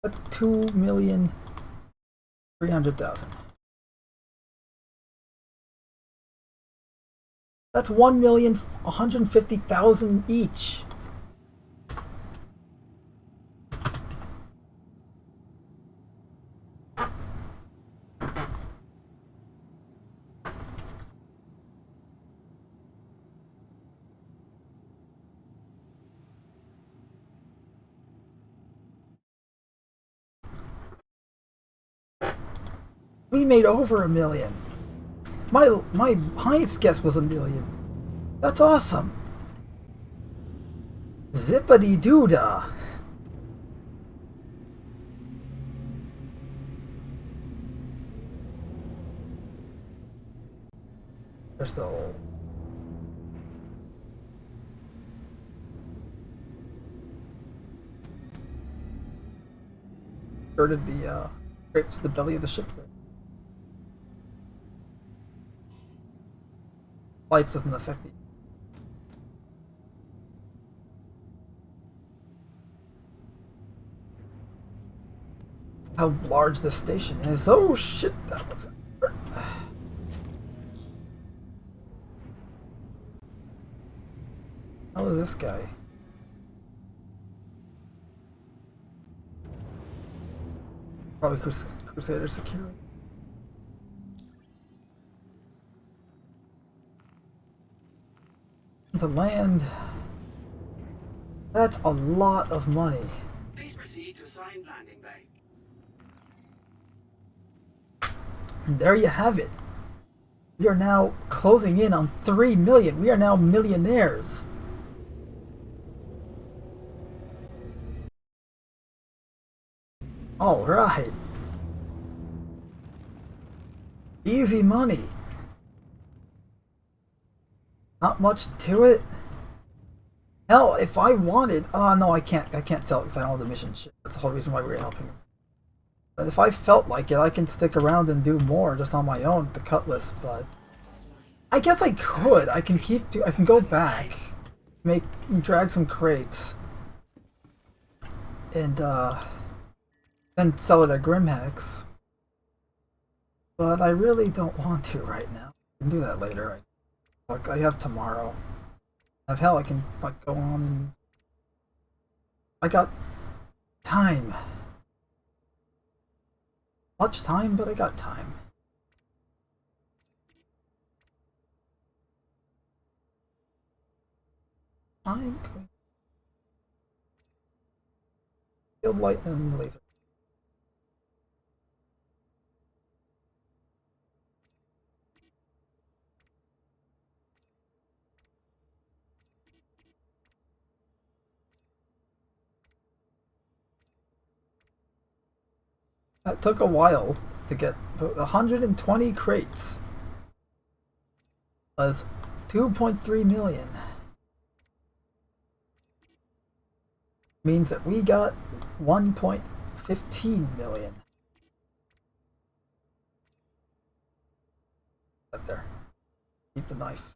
That's 2,300,000. That's 1,150,000 each. We made over 1 million. My highest guess was 1 million. That's awesome. Zippity doodah. They're still. Converted the grapes to the belly of the ship. Lights doesn't affect it. How large this station is. Oh shit, that was. How is this guy? Probably Crusader security. To land. That's a lot of money. Please proceed to assigned landing bay. And there you have it. We are now closing in on 3 million. We are now millionaires. All right. Easy money. Not much to it. Hell, if I wanted, oh no, I can't sell it because I don't have the mission shit. That's the whole reason why we were helping him. But if I felt like it, I can stick around and do more just on my own, the Cutlass. But I guess I could. I can go back, drag some crates, and then sell it at Grimhex. But I really don't want to right now. I can do that later. Look, I have tomorrow. Of hell, I can like go on and I got time. Much time, but I got time. I'm going. Field light and laser. That took a while to get 120 crates. Was 2.3 million. Means that we got 1.15 million. Right there. Keep the knife.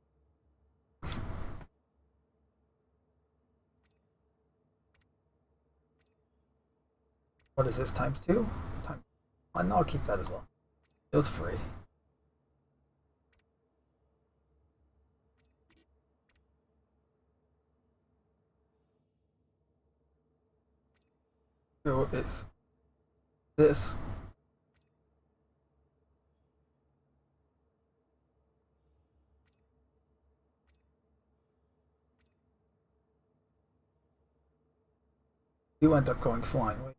What is this, times 2? Times 1, I'll keep that as well. It was free. Who is this? You end up going flying. Wait.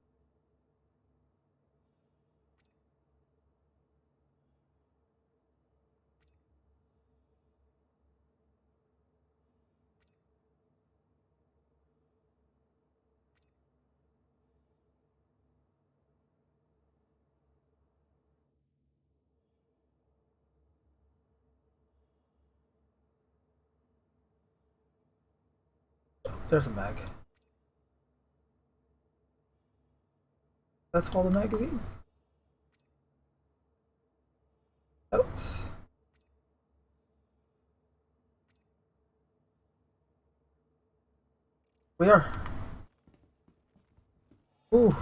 There's a mag. That's all the magazines. Out. We are. Ooh.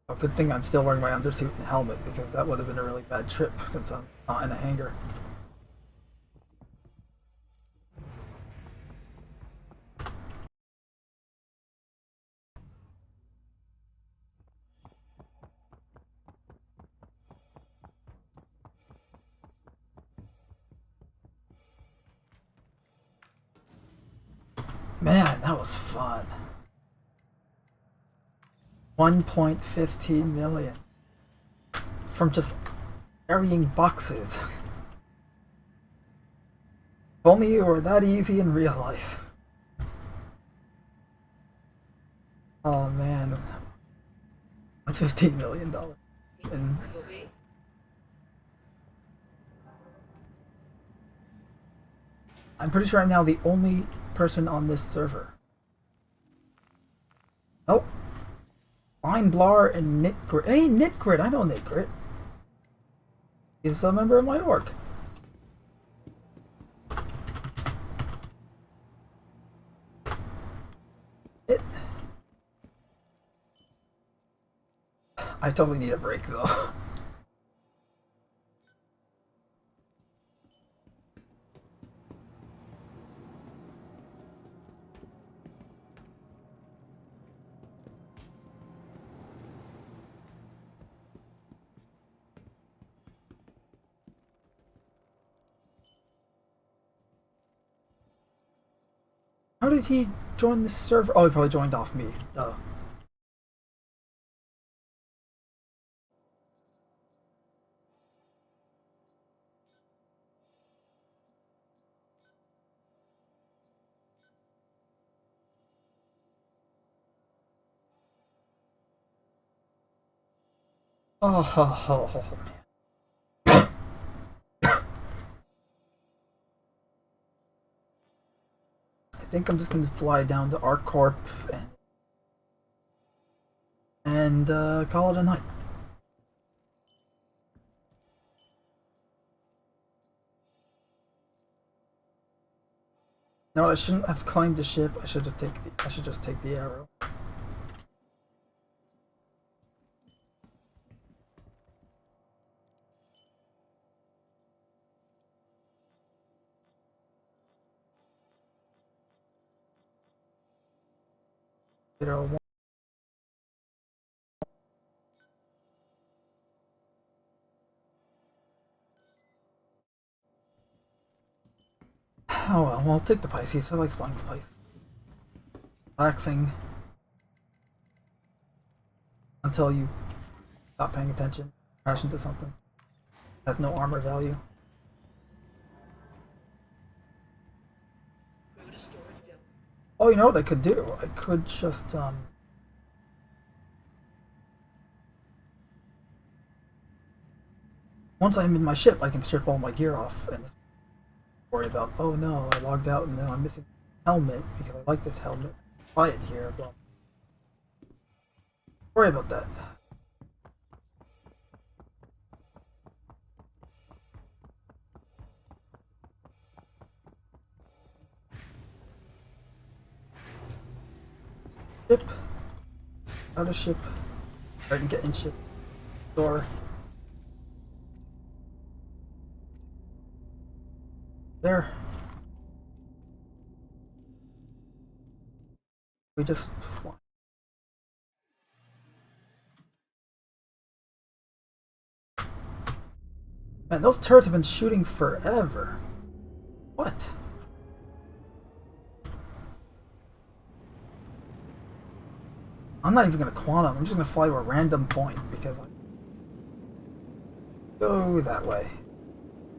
Oh, good thing I'm still wearing my undersuit and helmet because that would have been a really bad trip since I'm not in a hangar. Man, that was fun. 1.15 million from just carrying boxes. If only it were that easy in real life. Oh man, $15 million. And I'm pretty sure I'm now the only person on this server. Nope. Line Blar and Nitgrit. Hey, Nitgrit, I know Nitgrit. He's a member of my org. I totally need a break though. How did he join this server? Oh, he probably joined off me. Duh. Oh, man. I think I'm just gonna fly down to ArcCorp and call it a night. No, I shouldn't have climbed the ship. I should just take the arrow. Later, oh well, we'll take the Pisces. I like flying the Pisces. Relaxing until you stop paying attention, crash into something. Has no armor value. Oh, you know what I could do? I could just once I'm in my ship, I can strip all my gear off and worry about, oh no, I logged out and now I'm missing a helmet because I like this helmet. Buy it here, but worry about that. Ship. Out of ship. Trying to get in ship. Door. There. We just fly. Man, those turrets have been shooting forever. What? I'm not even gonna quantum. I'm just gonna fly to a random point because I go that way,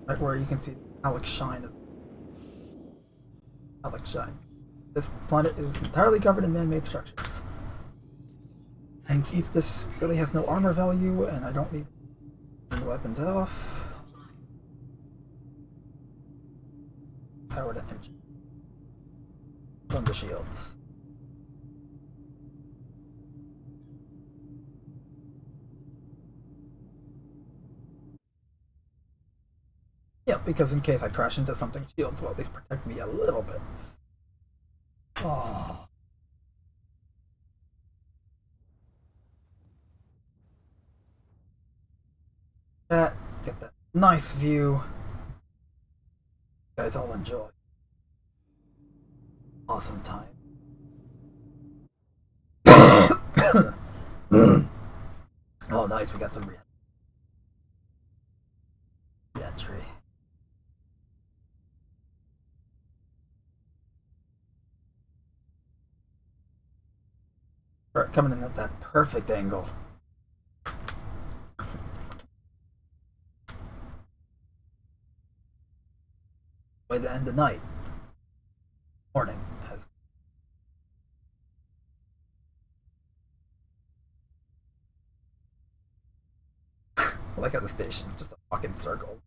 right where you can see Alex shine. Alex shine. This planet is entirely covered in man-made structures, and since this really has no armor value, and I don't need to turn the weapons off. Power to engine. On the shields. Yeah, because in case I crash into something, shields will at least protect me a little bit. Oh. That, get that nice view. You guys all enjoy. Awesome time. Oh, nice, we got some re-entry. Coming in at that perfect angle. By the end of night. Morning. As I like how the station's just a fucking circle.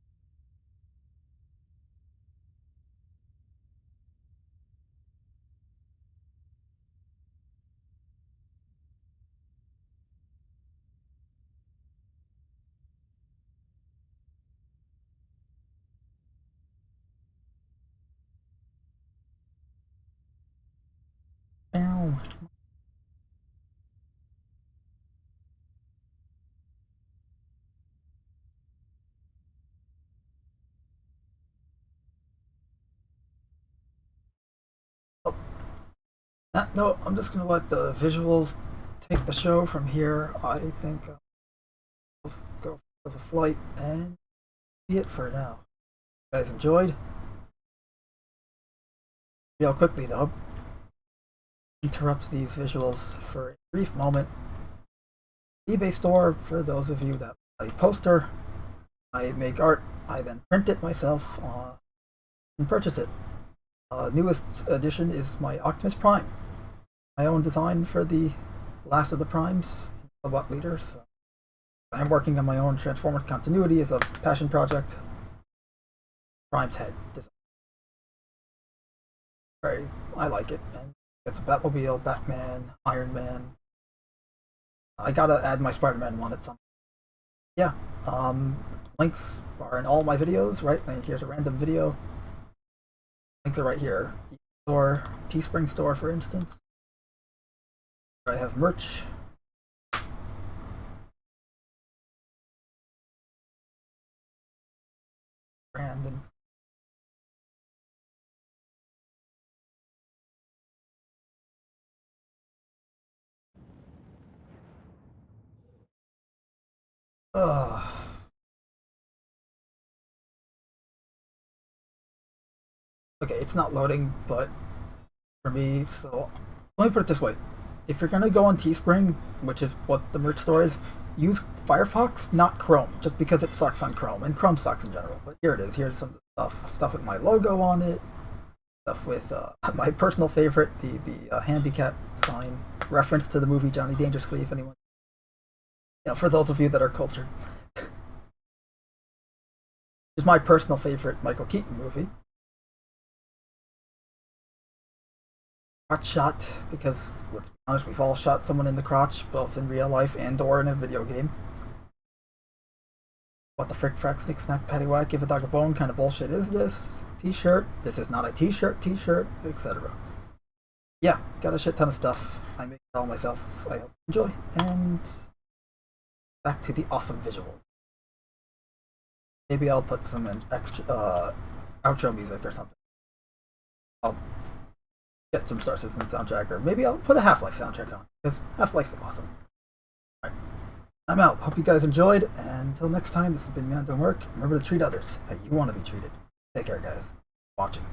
Ow. Oh. No, I'm just gonna let the visuals take the show from here. I think I'll go for the flight and see it for now. You guys enjoyed? Real quickly though, interrupt these visuals for a brief moment. eBay store, for those of you that buy a poster, I make art, I then print it myself and purchase it. Newest edition is my Optimus Prime, my own design for the last of the Primes, kilowatt leader. So I'm working on my own Transformers continuity as a passion project. Prime's head design. I like it, and it's a Batmobile, Batman, Iron Man. I gotta add my Spider-Man one at some. Yeah, links are in all my videos, right? And here's a random video. Links are right here. Store, Teespring store, for instance. I have merch. Brandon. Uh, okay, it's not loading, but for me, so let me put it this way. If you're gonna go on Teespring, which is what the merch store is, use Firefox, not Chrome, just because it sucks on Chrome, and Chrome sucks in general. But here it is. Here's some stuff with my logo on it, stuff with my personal favorite, the handicap sign, reference to the movie Johnny Dangerously, if anyone, for those of you that are cultured. It's my personal favorite Michael Keaton movie. Crotch shot, because let's be honest, we've all shot someone in the crotch, both in real life and or in a video game. What the frick, frack, snick, snack, paddywhack, give a dog a bone kind of bullshit is this? T-shirt, this is not a t-shirt, etc. Yeah, got a shit ton of stuff. I make it all myself. I hope you enjoy, and back to the awesome visuals. Maybe I'll put some extra outro music or something. I'll get some Star Citizen soundtrack, or maybe I'll put a Half-Life soundtrack on, because Half-Life's awesome. Alright, I'm out. Hope you guys enjoyed, and until next time, this has been Mando Merc. Remember to treat others how you want to be treated. Take care, guys. Watching.